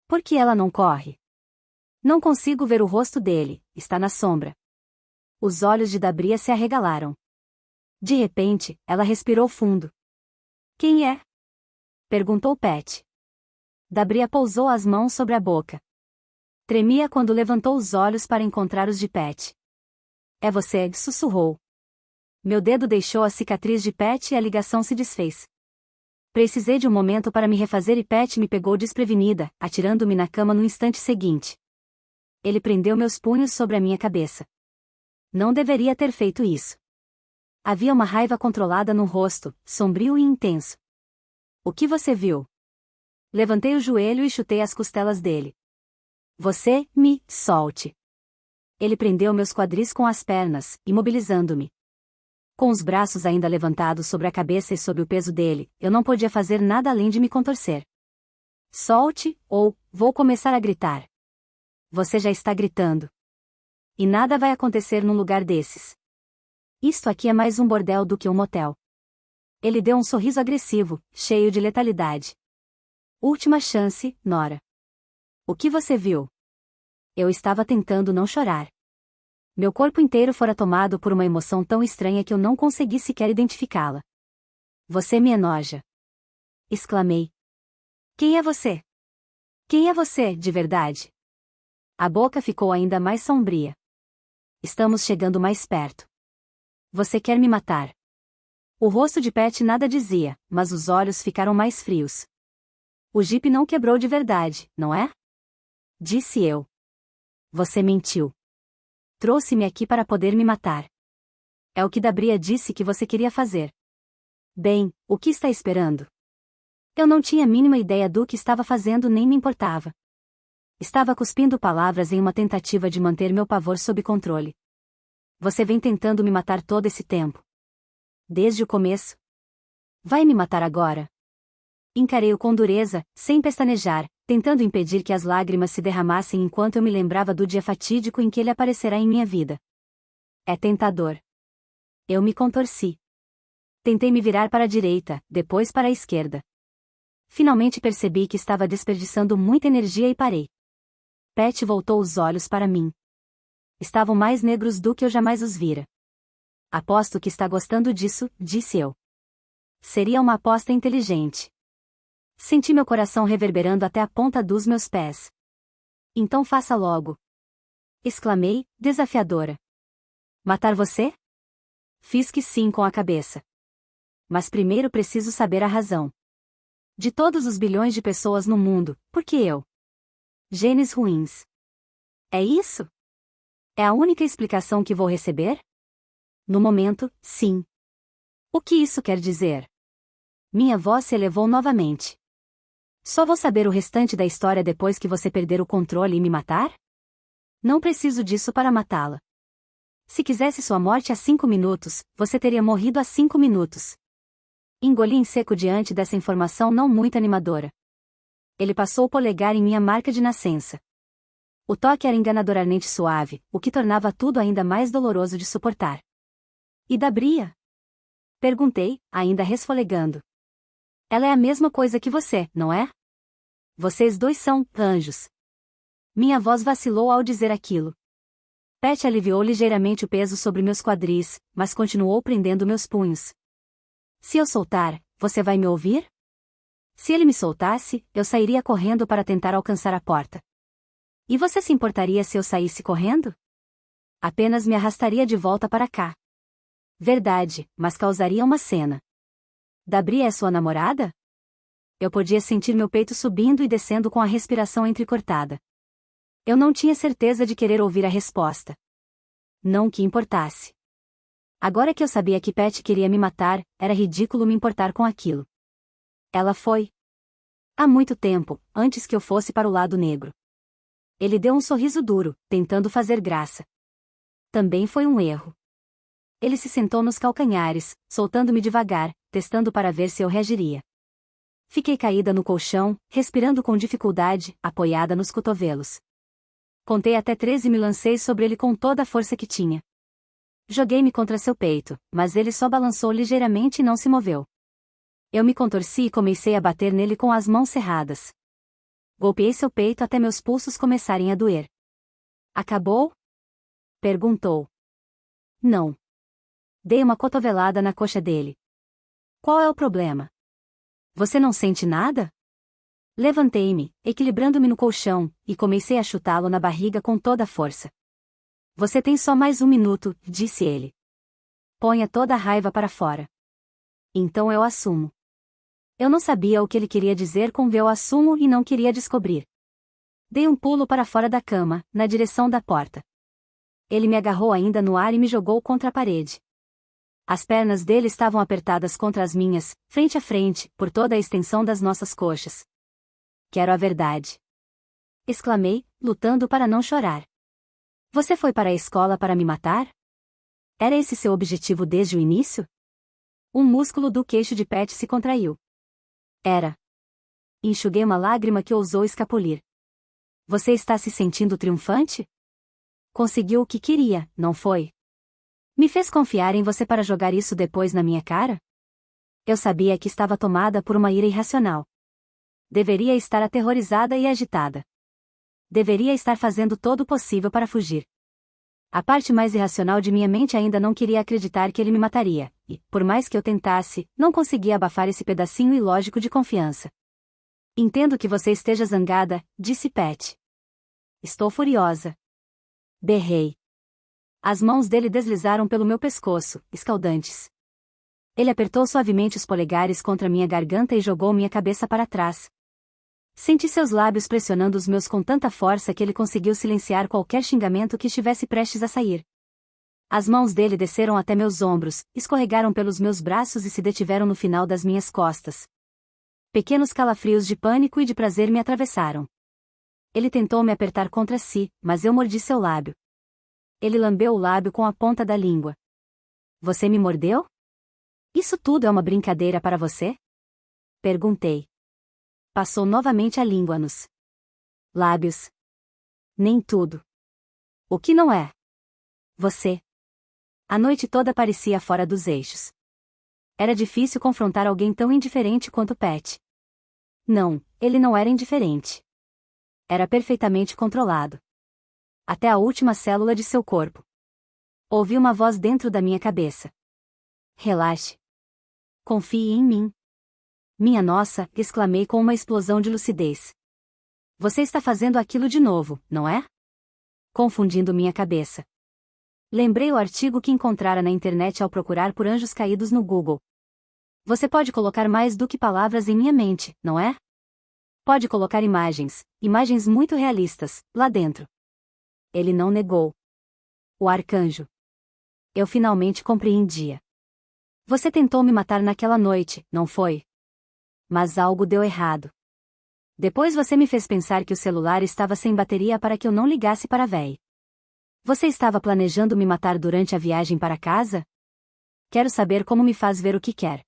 Por que ela não corre? Não consigo ver o rosto dele, está na sombra. Os olhos de Dabria se arregalaram. De repente, ela respirou fundo. Quem é? Perguntou Pat. Dabria pousou as mãos sobre a boca. Tremia quando levantou os olhos para encontrar os de Pat. É você, sussurrou. Meu dedo deixou a cicatriz de Pat e a ligação se desfez. Precisei de um momento para me refazer e Pat me pegou desprevenida, atirando-me na cama no instante seguinte. Ele prendeu meus punhos sobre a minha cabeça. Não deveria ter feito isso. Havia uma raiva controlada no rosto, sombrio e intenso. O que você viu? Levantei o joelho e chutei as costelas dele. Você, me solte. Ele prendeu meus quadris com as pernas, imobilizando-me. Com os braços ainda levantados sobre a cabeça e sob o peso dele, eu não podia fazer nada além de me contorcer. Solte, ou, vou começar a gritar. Você já está gritando. E nada vai acontecer num lugar desses. Isto aqui é mais um bordel do que um motel. Ele deu um sorriso agressivo, cheio de letalidade. Última chance, Nora. O que você viu? Eu estava tentando não chorar. Meu corpo inteiro fora tomado por uma emoção tão estranha que eu não consegui sequer identificá-la. Você me enoja. Exclamei. Quem é você? Quem é você, de verdade? A boca ficou ainda mais sombria. Estamos chegando mais perto. Você quer me matar? O rosto de Pat nada dizia, mas os olhos ficaram mais frios. O jipe não quebrou de verdade, não é? Disse eu. Você mentiu. Trouxe-me aqui para poder me matar. É o que Dabria disse que você queria fazer. Bem, o que está esperando? Eu não tinha a mínima ideia do que estava fazendo nem me importava. Estava cuspindo palavras em uma tentativa de manter meu pavor sob controle. Você vem tentando me matar todo esse tempo. Desde o começo. Vai me matar agora. Encarei-o com dureza, sem pestanejar, tentando impedir que as lágrimas se derramassem enquanto eu me lembrava do dia fatídico em que ele aparecerá em minha vida. É tentador. Eu me contorci. Tentei me virar para a direita, depois para a esquerda. Finalmente percebi que estava desperdiçando muita energia e parei. Pat voltou os olhos para mim. Estavam mais negros do que eu jamais os vira. Aposto que está gostando disso, disse eu. Seria uma aposta inteligente. Senti meu coração reverberando até a ponta dos meus pés. Então faça logo. Exclamei, desafiadora. Matar você? Fiz que sim com a cabeça. Mas primeiro preciso saber a razão. De todos os bilhões de pessoas no mundo, por que eu? Genes ruins. É isso? É a única explicação que vou receber? No momento, sim. O que isso quer dizer? Minha voz se elevou novamente. Só vou saber o restante da história depois que você perder o controle e me matar? Não preciso disso para matá-la. Se quisesse sua morte há 5 minutos, você teria morrido há 5 minutos. Engoli em seco diante dessa informação não muito animadora. Ele passou o polegar em minha marca de nascença. O toque era enganadoramente suave, o que tornava tudo ainda mais doloroso de suportar. E Dabria? Perguntei, ainda resfolegando. Ela é a mesma coisa que você, não é? Vocês dois são anjos. Minha voz vacilou ao dizer aquilo. Pat aliviou ligeiramente o peso sobre meus quadris, mas continuou prendendo meus punhos. Se eu soltar, você vai me ouvir? Se ele me soltasse, eu sairia correndo para tentar alcançar a porta. E você se importaria se eu saísse correndo? Apenas me arrastaria de volta para cá. Verdade, mas causaria uma cena. Dabria é sua namorada? Eu podia sentir meu peito subindo e descendo com a respiração entrecortada. Eu não tinha certeza de querer ouvir a resposta. Não que importasse. Agora que eu sabia que Pat queria me matar, era ridículo me importar com aquilo. Ela foi. Há muito tempo, antes que eu fosse para o lado negro. Ele deu um sorriso duro, tentando fazer graça. Também foi um erro. Ele se sentou nos calcanhares, soltando-me devagar, testando para ver se eu reagiria. Fiquei caída no colchão, respirando com dificuldade, apoiada nos cotovelos. Contei até 13 e me lancei sobre ele com toda a força que tinha. Joguei-me contra seu peito, mas ele só balançou ligeiramente e não se moveu. Eu me contorci e comecei a bater nele com as mãos cerradas. Golpeei seu peito até meus pulsos começarem a doer. Acabou? Perguntou. Não. Dei uma cotovelada na coxa dele. Qual é o problema? Você não sente nada? Levantei-me, equilibrando-me no colchão, e comecei a chutá-lo na barriga com toda a força. Você tem só mais 1 minuto, disse ele. Ponha toda a raiva para fora. Então eu assumo. Eu não sabia o que ele queria dizer com eu assumo e não queria descobrir. Dei um pulo para fora da cama, na direção da porta. Ele me agarrou ainda no ar e me jogou contra a parede. As pernas dele estavam apertadas contra as minhas, frente a frente, por toda a extensão das nossas coxas. Quero a verdade. Exclamei, lutando para não chorar. Você foi para a escola para me matar? Era esse seu objetivo desde o início? Um músculo do queixo de Pat se contraiu. Era. Enxuguei uma lágrima que ousou escapulir. Você está se sentindo triunfante? Conseguiu o que queria, não foi? Me fez confiar em você para jogar isso depois na minha cara? Eu sabia que estava tomada por uma ira irracional. Deveria estar aterrorizada e agitada. Deveria estar fazendo todo o possível para fugir. A parte mais irracional de minha mente ainda não queria acreditar que ele me mataria, e, por mais que eu tentasse, não conseguia abafar esse pedacinho ilógico de confiança. Entendo que você esteja zangada, disse Pat. Estou furiosa. Berrei. As mãos dele deslizaram pelo meu pescoço, escaldantes. Ele apertou suavemente os polegares contra minha garganta e jogou minha cabeça para trás. Senti seus lábios pressionando os meus com tanta força que ele conseguiu silenciar qualquer xingamento que estivesse prestes a sair. As mãos dele desceram até meus ombros, escorregaram pelos meus braços e se detiveram no final das minhas costas. Pequenos calafrios de pânico e de prazer me atravessaram. Ele tentou me apertar contra si, mas eu mordi seu lábio. Ele lambeu o lábio com a ponta da língua. Você me mordeu? Isso tudo é uma brincadeira para você? Perguntei. Passou novamente a língua nos lábios. Nem tudo. O que não é? Você. A noite toda parecia fora dos eixos. Era difícil confrontar alguém tão indiferente quanto Pat. Não, ele não era indiferente. Era perfeitamente controlado. Até a última célula de seu corpo. Ouvi uma voz dentro da minha cabeça. Relaxe. Confie em mim. Minha nossa, exclamei com uma explosão de lucidez. Você está fazendo aquilo de novo, não é? Confundindo minha cabeça. Lembrei o artigo que encontrara na internet ao procurar por anjos caídos no Google. Você pode colocar mais do que palavras em minha mente, não é? Pode colocar imagens muito realistas, lá dentro. Ele não negou. O arcanjo. Eu finalmente compreendia. Você tentou me matar naquela noite, não foi? Mas algo deu errado. Depois você me fez pensar que o celular estava sem bateria para que eu não ligasse para a véi. Você estava planejando me matar durante a viagem para casa? Quero saber como me faz ver o que quer.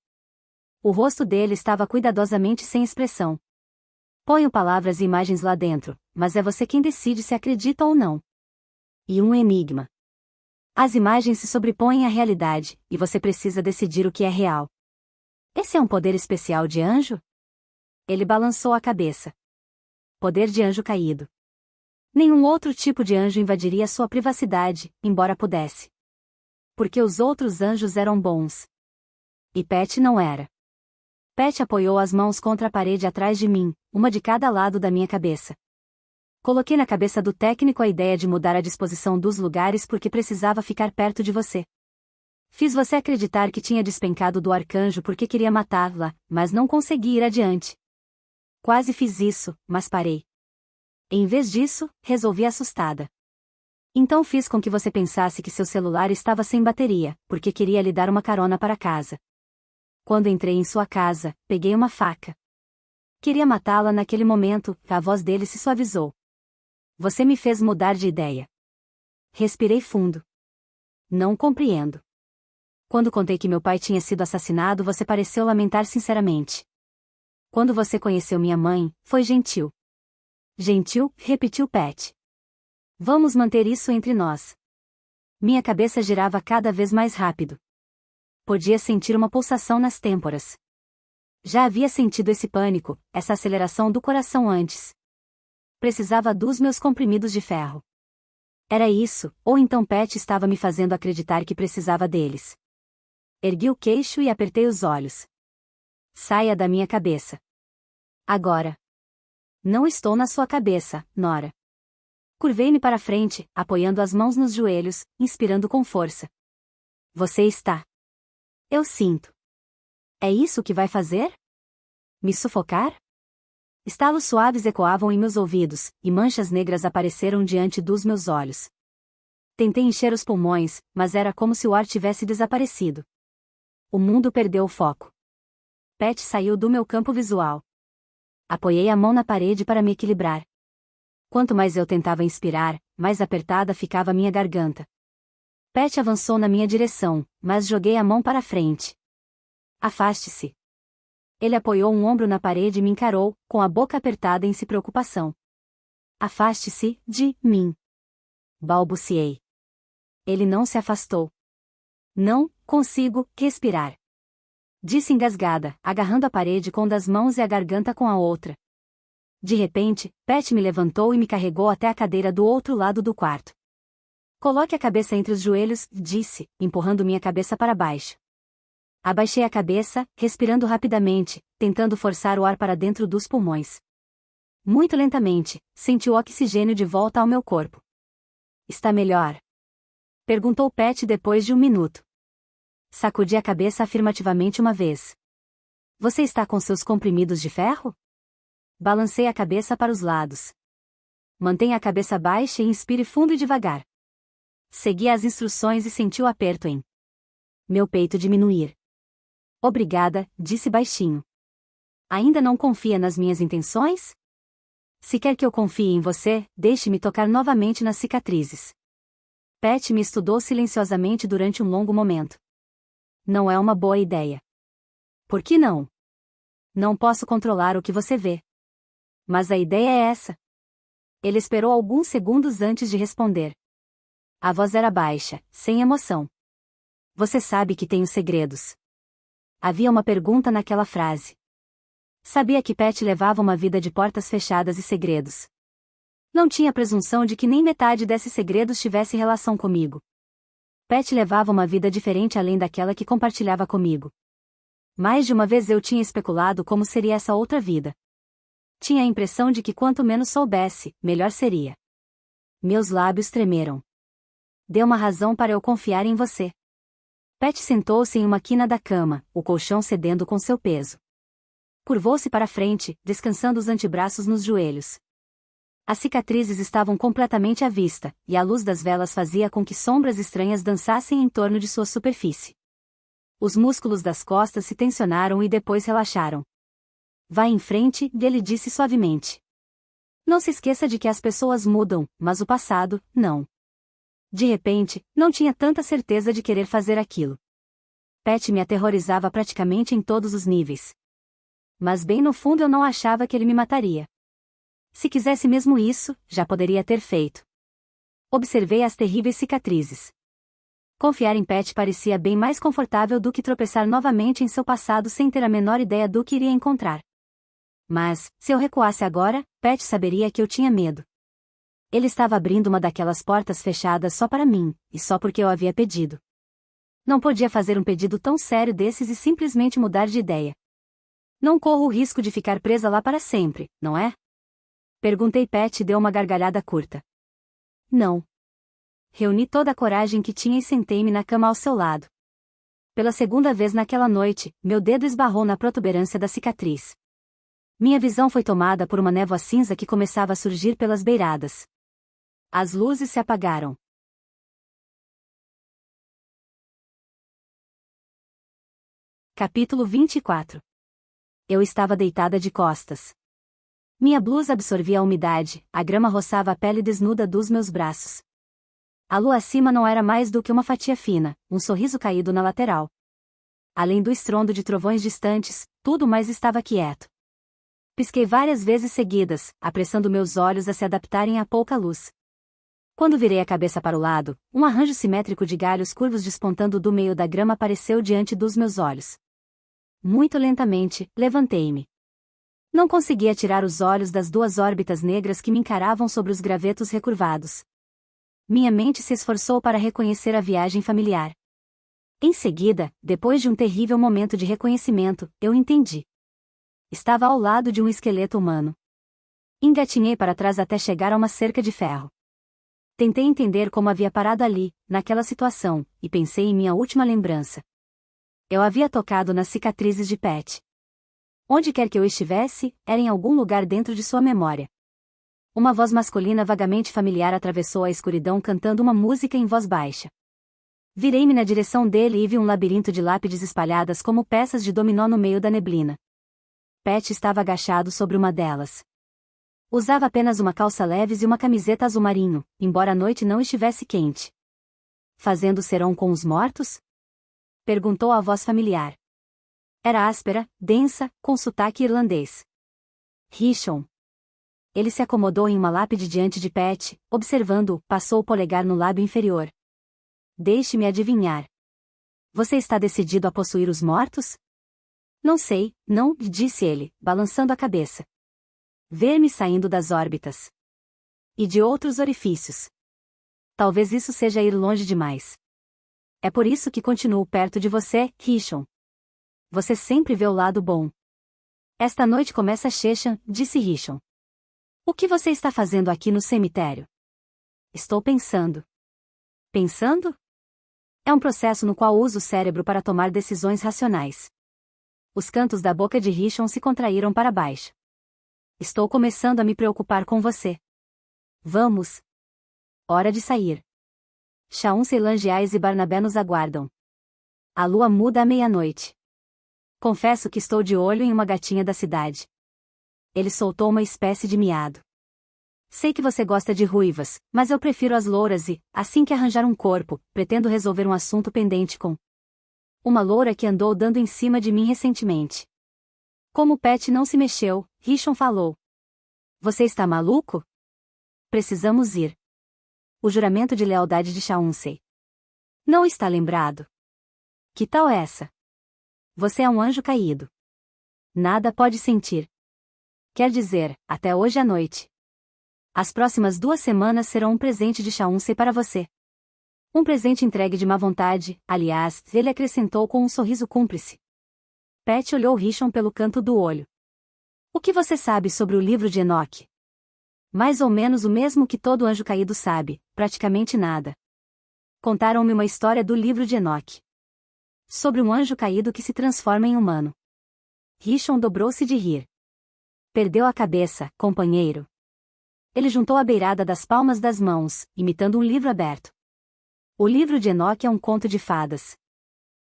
O rosto dele estava cuidadosamente sem expressão. Ponho palavras e imagens lá dentro, mas é você quem decide se acredita ou não. E um enigma. As imagens se sobrepõem à realidade, e você precisa decidir o que é real. Esse é um poder especial de anjo? Ele balançou a cabeça. Poder de anjo caído. Nenhum outro tipo de anjo invadiria sua privacidade, embora pudesse. Porque os outros anjos eram bons. E Pat não era. Pat apoiou as mãos contra a parede atrás de mim, uma de cada lado da minha cabeça. Coloquei na cabeça do técnico a ideia de mudar a disposição dos lugares porque precisava ficar perto de você. Fiz você acreditar que tinha despencado do arcanjo porque queria matá-la, mas não consegui ir adiante. Quase fiz isso, mas parei. Em vez disso, resolvi assustada. Então fiz com que você pensasse que seu celular estava sem bateria, porque queria lhe dar uma carona para casa. Quando entrei em sua casa, peguei uma faca. Queria matá-la naquele momento, a voz dele se suavizou. Você me fez mudar de ideia. Respirei fundo. Não compreendo. Quando contei que meu pai tinha sido assassinado, você pareceu lamentar sinceramente. Quando você conheceu minha mãe, foi gentil. Gentil, repetiu Pat. Vamos manter isso entre nós. Minha cabeça girava cada vez mais rápido. Podia sentir uma pulsação nas têmporas. Já havia sentido esse pânico, essa aceleração do coração antes. Precisava dos meus comprimidos de ferro. Era isso, ou então Pat estava me fazendo acreditar que precisava deles. Ergui o queixo e apertei os olhos. Saia da minha cabeça. Agora. Não estou na sua cabeça, Nora. Curvei-me para frente, apoiando as mãos nos joelhos, inspirando com força. Você está. Eu sinto. É isso que vai fazer? Me sufocar? Estalos suaves ecoavam em meus ouvidos, e manchas negras apareceram diante dos meus olhos. Tentei encher os pulmões, mas era como se o ar tivesse desaparecido. O mundo perdeu o foco. Pat saiu do meu campo visual. Apoiei a mão na parede para me equilibrar. Quanto mais eu tentava inspirar, mais apertada ficava minha garganta. Pat avançou na minha direção, mas joguei a mão para frente. Afaste-se. Ele apoiou um ombro na parede e me encarou, com a boca apertada em preocupação. Afaste-se de mim. Balbuciei. Ele não se afastou. Não consigo respirar. Disse engasgada, agarrando a parede com uma das mãos e a garganta com a outra. De repente, Pat me levantou e me carregou até a cadeira do outro lado do quarto. Coloque a cabeça entre os joelhos, disse, empurrando minha cabeça para baixo. Abaixei a cabeça, respirando rapidamente, tentando forçar o ar para dentro dos pulmões. Muito lentamente, senti o oxigênio de volta ao meu corpo. Está melhor? Perguntou Pat depois de um minuto. Sacudi a cabeça afirmativamente uma vez. Você está com seus comprimidos de ferro? Balancei a cabeça para os lados. Mantenha a cabeça baixa e inspire fundo e devagar. Segui as instruções e senti o aperto em meu peito diminuir. Obrigada, disse baixinho. Ainda não confia nas minhas intenções? Se quer que eu confie em você, deixe-me tocar novamente nas cicatrizes. Pat me estudou silenciosamente durante um longo momento. Não é uma boa ideia. Por que não? Não posso controlar o que você vê. Mas a ideia é essa. Ele esperou alguns segundos antes de responder. A voz era baixa, sem emoção. Você sabe que tenho segredos. Havia uma pergunta naquela frase. Sabia que Pat levava uma vida de portas fechadas e segredos. Não tinha presunção de que nem metade desses segredos tivesse relação comigo. Pat levava uma vida diferente além daquela que compartilhava comigo. Mais de uma vez eu tinha especulado como seria essa outra vida. Tinha a impressão de que quanto menos soubesse, melhor seria. Meus lábios tremeram. Deu uma razão para eu confiar em você. Pat sentou-se em uma quina da cama, o colchão cedendo com seu peso. Curvou-se para frente, descansando os antebraços nos joelhos. As cicatrizes estavam completamente à vista, e a luz das velas fazia com que sombras estranhas dançassem em torno de sua superfície. Os músculos das costas se tensionaram e depois relaxaram. Vá em frente, ele disse suavemente. Não se esqueça de que as pessoas mudam, mas o passado, não. De repente, não tinha tanta certeza de querer fazer aquilo. Pat me aterrorizava praticamente em todos os níveis. Mas bem no fundo eu não achava que ele me mataria. Se quisesse mesmo isso, já poderia ter feito. Observei as terríveis cicatrizes. Confiar em Pat parecia bem mais confortável do que tropeçar novamente em seu passado sem ter a menor ideia do que iria encontrar. Mas, se eu recuasse agora, Pat saberia que eu tinha medo. Ele estava abrindo uma daquelas portas fechadas só para mim, e só porque eu havia pedido. Não podia fazer um pedido tão sério desses e simplesmente mudar de ideia. Não corro o risco de ficar presa lá para sempre, não é? Perguntei. Pat e deu uma gargalhada curta. Não. Reuni toda a coragem que tinha e sentei-me na cama ao seu lado. Pela segunda vez naquela noite, meu dedo esbarrou na protuberância da cicatriz. Minha visão foi tomada por uma névoa cinza que começava a surgir pelas beiradas. As luzes se apagaram. Capítulo 24. Eu estava deitada de costas. Minha blusa absorvia a umidade, a grama roçava a pele desnuda dos meus braços. A lua acima não era mais do que uma fatia fina, um sorriso caído na lateral. Além do estrondo de trovões distantes, tudo mais estava quieto. Pisquei várias vezes seguidas, apressando meus olhos a se adaptarem à pouca luz. Quando virei a cabeça para o lado, um arranjo simétrico de galhos curvos despontando do meio da grama apareceu diante dos meus olhos. Muito lentamente, levantei-me. Não conseguia tirar os olhos das duas órbitas negras que me encaravam sobre os gravetos recurvados. Minha mente se esforçou para reconhecer a viagem familiar. Em seguida, depois de um terrível momento de reconhecimento, eu entendi. Estava ao lado de um esqueleto humano. Engatinhei para trás até chegar a uma cerca de ferro. Tentei entender como havia parado ali, naquela situação, e pensei em minha última lembrança. Eu havia tocado nas cicatrizes de Pat. Onde quer que eu estivesse, era em algum lugar dentro de sua memória. Uma voz masculina vagamente familiar atravessou a escuridão cantando uma música em voz baixa. Virei-me na direção dele e vi um labirinto de lápides espalhadas como peças de dominó no meio da neblina. Pat estava agachado sobre uma delas. Usava apenas uma calça leves e uma camiseta azul marinho, embora a noite não estivesse quente. Fazendo serão com os mortos? Perguntou a voz familiar. Era áspera, densa, com sotaque irlandês. Rishon. Ele se acomodou em uma lápide diante de Pat, observando-o, passou o polegar no lábio inferior. Deixe-me adivinhar. Você está decidido a possuir os mortos? Não sei, não, disse ele, balançando a cabeça. Ver-me saindo das órbitas. E de outros orifícios. Talvez isso seja ir longe demais. É por isso que continuo perto de você, Rishon. Você sempre vê o lado bom. Esta noite começa Shechan, disse Rishon. O que você está fazendo aqui no cemitério? Estou pensando. Pensando? É um processo no qual uso o cérebro para tomar decisões racionais. Os cantos da boca de Rishon se contraíram para baixo. Estou começando a me preocupar com você. Vamos. Hora de sair. Shaun Seilangiais e Barnabé nos aguardam. A lua muda à meia-noite. Confesso que estou de olho em uma gatinha da cidade. Ele soltou uma espécie de miado. Sei que você gosta de ruivas, mas eu prefiro as louras e, assim que arranjar um corpo, pretendo resolver um assunto pendente com uma loura que andou dando em cima de mim recentemente. Como Pat não se mexeu, Rishon falou. Você está maluco? Precisamos ir. O juramento de lealdade de Shaunsei. Não está lembrado? Que tal essa? Você é um anjo caído. Nada pode sentir. Quer dizer, até hoje à noite. As próximas 2 semanas serão um presente de Shaunsei para você. Um presente entregue de má vontade, aliás, ele acrescentou com um sorriso cúmplice. Pat olhou Rishon pelo canto do olho. O que você sabe sobre o livro de Enoque? Mais ou menos o mesmo que todo anjo caído sabe, praticamente nada. Contaram-me uma história do livro de Enoque. Sobre um anjo caído que se transforma em humano. Rishon dobrou-se de rir. Perdeu a cabeça, companheiro. Ele juntou a beirada das palmas das mãos, imitando um livro aberto. O livro de Enoque é um conto de fadas.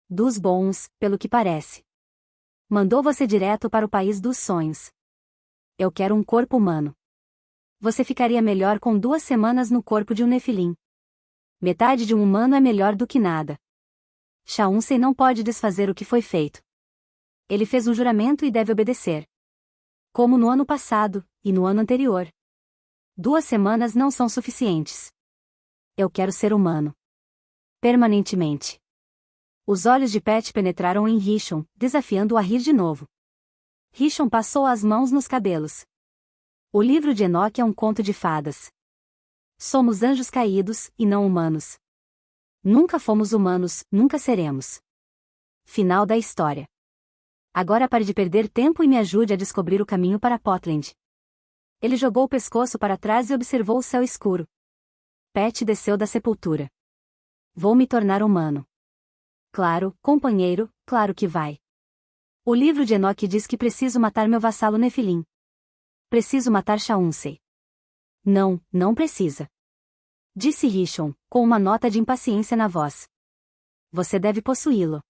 Dos bons, pelo que parece. Mandou você direto para o país dos sonhos. Eu quero um corpo humano. Você ficaria melhor com 2 semanas no corpo de um nefilim. Metade de um humano é melhor do que nada. Shaunsei não pode desfazer o que foi feito. Ele fez um juramento e deve obedecer. Como no ano passado, e no ano anterior. 2 semanas não são suficientes. Eu quero ser humano. Permanentemente. Os olhos de Pat penetraram em Rishon, desafiando-o a rir de novo. Rishon passou as mãos nos cabelos. O livro de Enoque é um conto de fadas. Somos anjos caídos, e não humanos. Nunca fomos humanos, nunca seremos. Final da história. Agora pare de perder tempo e me ajude a descobrir o caminho para Potland. Ele jogou o pescoço para trás e observou o céu escuro. Pat desceu da sepultura. Vou me tornar humano. Claro, companheiro, claro que vai. O livro de Enoque diz que preciso matar meu vassalo Nefilim. Preciso matar Shaunsei. Não, não precisa. Disse Rishon, com uma nota de impaciência na voz. Você deve possuí-lo.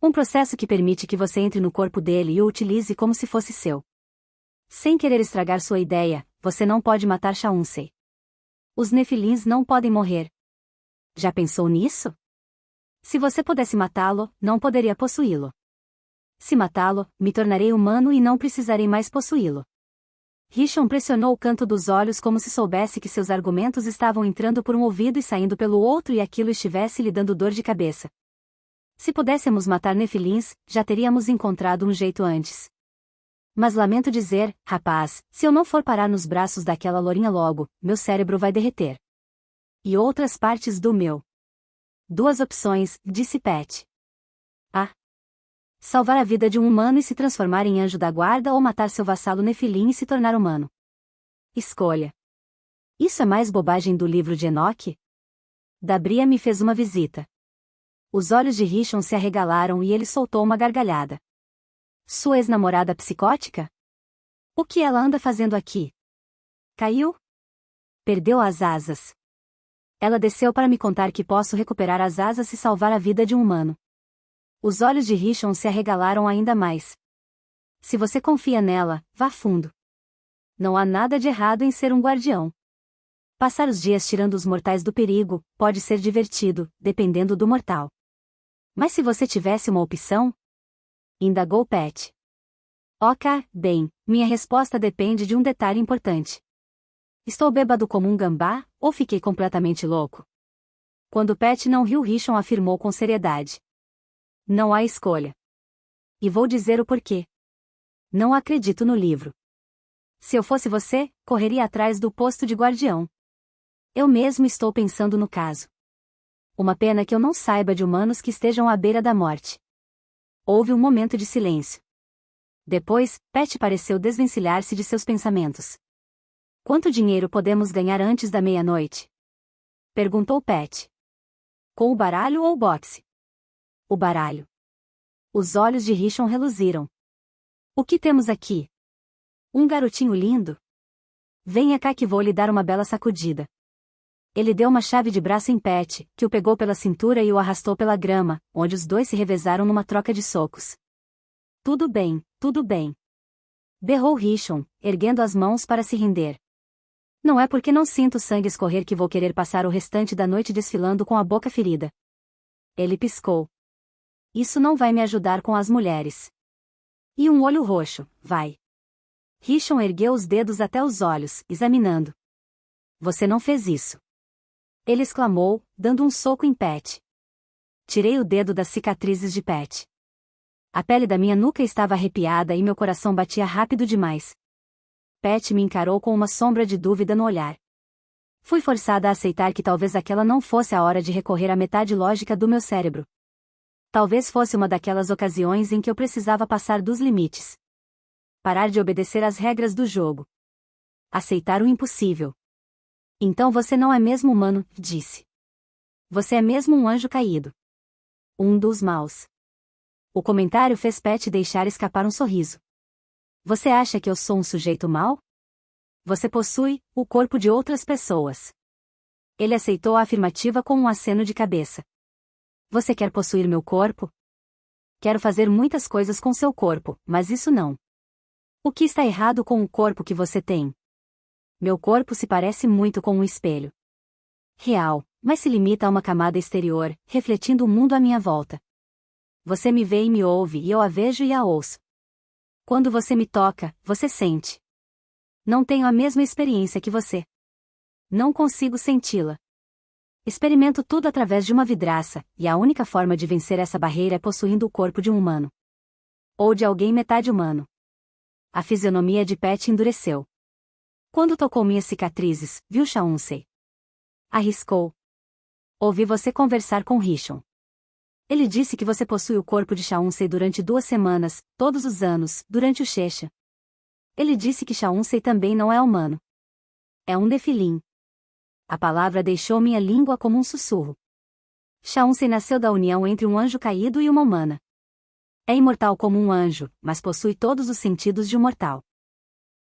Um processo que permite que você entre no corpo dele e o utilize como se fosse seu. Sem querer estragar sua ideia, você não pode matar Shaunsei. Os Nefilins não podem morrer. Já pensou nisso? Se você pudesse matá-lo, não poderia possuí-lo. Se matá-lo, me tornarei humano e não precisarei mais possuí-lo. Rishon pressionou o canto dos olhos como se soubesse que seus argumentos estavam entrando por um ouvido e saindo pelo outro e aquilo estivesse lhe dando dor de cabeça. Se pudéssemos matar Nefilins, já teríamos encontrado um jeito antes. Mas lamento dizer, rapaz, se eu não for parar nos braços daquela lourinha logo, meu cérebro vai derreter. E outras partes do meu. 2 opções, disse Pat. A. Salvar a vida de um humano e se transformar em anjo da guarda ou matar seu vassalo Nefilim e se tornar humano. Escolha. Isso é mais bobagem do livro de Enoque? Dabria me fez uma visita. Os olhos de Rishon se arregalaram e ele soltou uma gargalhada. Sua ex-namorada psicótica? O que ela anda fazendo aqui? Caiu? Perdeu as asas. Ela desceu para me contar que posso recuperar as asas e salvar a vida de um humano. Os olhos de Rishon se arregalaram ainda mais. Se você confia nela, vá fundo. Não há nada de errado em ser um guardião. Passar os dias tirando os mortais do perigo pode ser divertido, dependendo do mortal. Mas se você tivesse uma opção? Indagou Pat. Ok, bem, minha resposta depende de um detalhe importante. Estou bêbado como um gambá, ou fiquei completamente louco? Quando Pat não riu, Rishon afirmou com seriedade. Não há escolha. E vou dizer o porquê. Não acredito no livro. Se eu fosse você, correria atrás do posto de guardião. Eu mesmo estou pensando no caso. Uma pena que eu não saiba de humanos que estejam à beira da morte. Houve um momento de silêncio. Depois, Pat pareceu desvencilhar-se de seus pensamentos. Quanto dinheiro podemos ganhar antes da meia-noite? Perguntou Pat. Com o baralho ou o boxe? O baralho. Os olhos de Rishon reluziram. O que temos aqui? Um garotinho lindo? Venha cá que vou lhe dar uma bela sacudida. Ele deu uma chave de braço em Pat, que o pegou pela cintura e o arrastou pela grama, onde os dois se revezaram numa troca de socos. Tudo bem, berrou Rishon, erguendo as mãos para se render. Não é porque não sinto sangue escorrer que vou querer passar o restante da noite desfilando com a boca ferida. Ele piscou. Isso não vai me ajudar com as mulheres. E um olho roxo, vai. Rishon ergueu os dedos até os olhos, examinando. Você não fez isso. Ele exclamou, dando um soco em Pat. Tirei o dedo das cicatrizes de Pat. A pele da minha nuca estava arrepiada e meu coração batia rápido demais. Pat me encarou com uma sombra de dúvida no olhar. Fui forçada a aceitar que talvez aquela não fosse a hora de recorrer à metade lógica do meu cérebro. Talvez fosse uma daquelas ocasiões em que eu precisava passar dos limites. Parar de obedecer às regras do jogo. Aceitar o impossível. Então você não é mesmo humano, disse. Você é mesmo um anjo caído. Um dos maus. O comentário fez Pat deixar escapar um sorriso. Você acha que eu sou um sujeito mau? Você possui o corpo de outras pessoas. Ele aceitou a afirmativa com um aceno de cabeça. Você quer possuir meu corpo? Quero fazer muitas coisas com seu corpo, mas isso não. O que está errado com o corpo que você tem? Meu corpo se parece muito com um espelho. Real, mas se limita a uma camada exterior, refletindo o mundo à minha volta. Você me vê e me ouve e eu a vejo e a ouço. Quando você me toca, você sente. Não tenho a mesma experiência que você. Não consigo senti-la. Experimento tudo através de uma vidraça, e a única forma de vencer essa barreira é possuindo o corpo de um humano. Ou de alguém metade humano. A fisionomia de Pat endureceu. Quando tocou minhas cicatrizes, viu Chauncey? Arriscou. Ouvi você conversar com Rishon. Ele disse que você possui o corpo de Chauncey durante 2 semanas, todos os anos, durante o Shecha. Ele disse que Chauncey também não é humano. É um nefilim. A palavra deixou minha língua como um sussurro. Chauncey nasceu da união entre um anjo caído e uma humana. É imortal como um anjo, mas possui todos os sentidos de um mortal.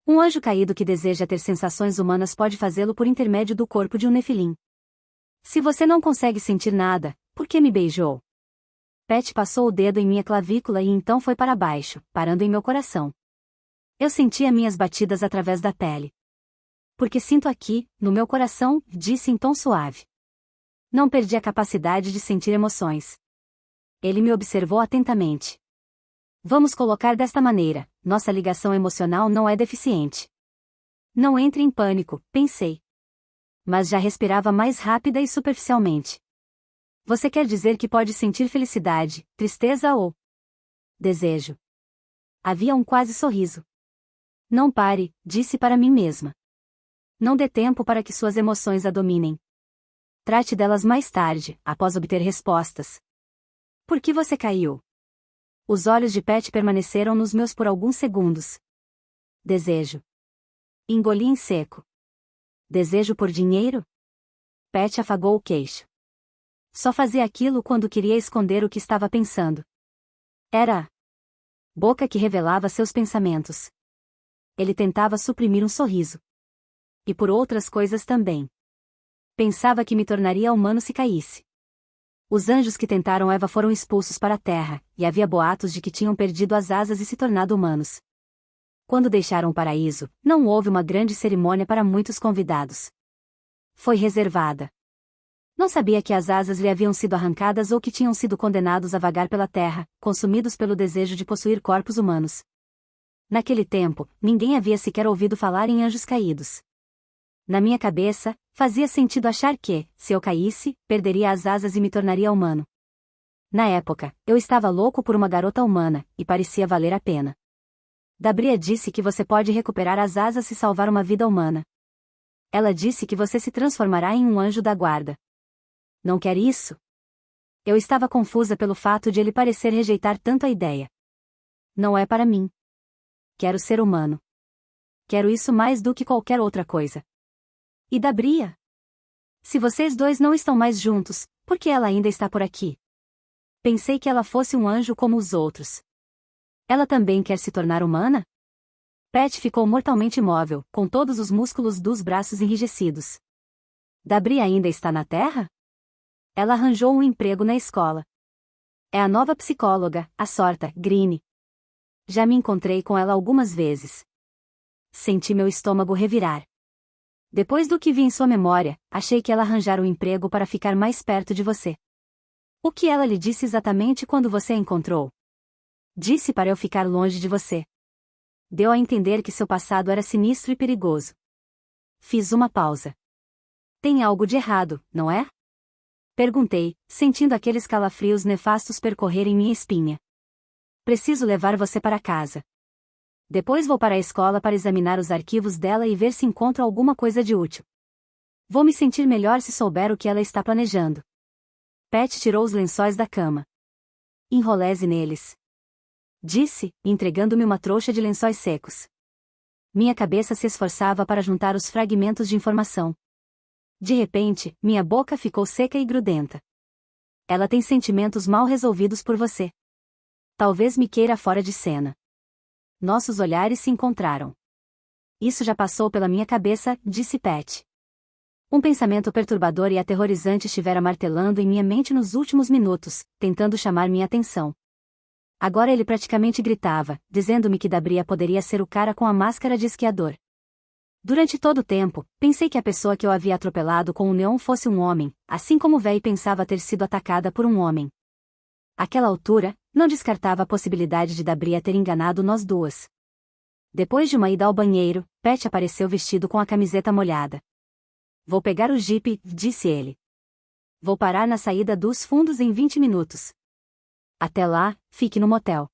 Um anjo caído que deseja ter sensações humanas pode fazê-lo por intermédio do corpo de um nefilim. Se você não consegue sentir nada, por que me beijou? Pat passou o dedo em minha clavícula e então foi para baixo, parando em meu coração. Eu sentia minhas batidas através da pele. Porque sinto aqui, no meu coração, disse em tom suave. Não perdi a capacidade de sentir emoções. Ele me observou atentamente. Vamos colocar desta maneira, nossa ligação emocional não é deficiente. Não entre em pânico, pensei. Mas já respirava mais rápida e superficialmente. Você quer dizer que pode sentir felicidade, tristeza ou desejo? Havia um quase sorriso. Não pare, disse para mim mesma. Não dê tempo para que suas emoções a dominem. Trate delas mais tarde, após obter respostas. Por que você caiu? Os olhos de Pat permaneceram nos meus por alguns segundos. Desejo. Engoli em seco. Desejo por dinheiro? Pat afagou o queixo. Só fazia aquilo quando queria esconder o que estava pensando. Era a boca que revelava seus pensamentos. Ele tentava suprimir um sorriso. E por outras coisas também. Pensava que me tornaria humano se caísse. Os anjos que tentaram Eva foram expulsos para a terra, e havia boatos de que tinham perdido as asas e se tornado humanos. Quando deixaram o paraíso, não houve uma grande cerimônia para muitos convidados. Foi reservada. Não sabia que as asas lhe haviam sido arrancadas ou que tinham sido condenados a vagar pela terra, consumidos pelo desejo de possuir corpos humanos. Naquele tempo, ninguém havia sequer ouvido falar em anjos caídos. Na minha cabeça, fazia sentido achar que, se eu caísse, perderia as asas e me tornaria humano. Na época, eu estava louco por uma garota humana, e parecia valer a pena. Dabria disse que você pode recuperar as asas e salvar uma vida humana. Ela disse que você se transformará em um anjo da guarda. Não quer isso? Eu estava confusa pelo fato de ele parecer rejeitar tanto a ideia. Não é para mim. Quero ser humano. Quero isso mais do que qualquer outra coisa. E Dabria? Se vocês dois não estão mais juntos, por que ela ainda está por aqui? Pensei que ela fosse um anjo como os outros. Ela também quer se tornar humana? Pat ficou mortalmente imóvel, com todos os músculos dos braços enrijecidos. Dabria ainda está na Terra? Ela arranjou um emprego na escola. É a nova psicóloga, a Sorta Green. Já me encontrei com ela algumas vezes. Senti meu estômago revirar. Depois do que vi em sua memória, achei que ela arranjara um emprego para ficar mais perto de você. O que ela lhe disse exatamente quando você a encontrou? Disse para eu ficar longe de você. Deu a entender que seu passado era sinistro e perigoso. Fiz uma pausa. Tem algo de errado, não é? Perguntei, sentindo aqueles calafrios nefastos percorrerem minha espinha. Preciso levar você para casa. Depois vou para a escola para examinar os arquivos dela e ver se encontro alguma coisa de útil. Vou me sentir melhor se souber o que ela está planejando. Pat tirou os lençóis da cama. Enrolese neles. Disse, entregando-me uma trouxa de lençóis secos. Minha cabeça se esforçava para juntar os fragmentos de informação. De repente, minha boca ficou seca e grudenta. Ela tem sentimentos mal resolvidos por você. Talvez me queira fora de cena. Nossos olhares se encontraram. Isso já passou pela minha cabeça, disse Pat. Um pensamento perturbador e aterrorizante estivera martelando em minha mente nos últimos minutos, tentando chamar minha atenção. Agora ele praticamente gritava, dizendo-me que Dabria poderia ser o cara com a máscara de esquiador. Durante todo o tempo, pensei que a pessoa que eu havia atropelado com o neon fosse um homem, assim como Véi pensava ter sido atacada por um homem. Àquela altura, não descartava a possibilidade de Dabria ter enganado nós duas. Depois de uma ida ao banheiro, Pat apareceu vestido com a camiseta molhada. Vou pegar o jipe, disse ele. Vou parar na saída dos fundos em 20 minutos. Até lá, fique no motel.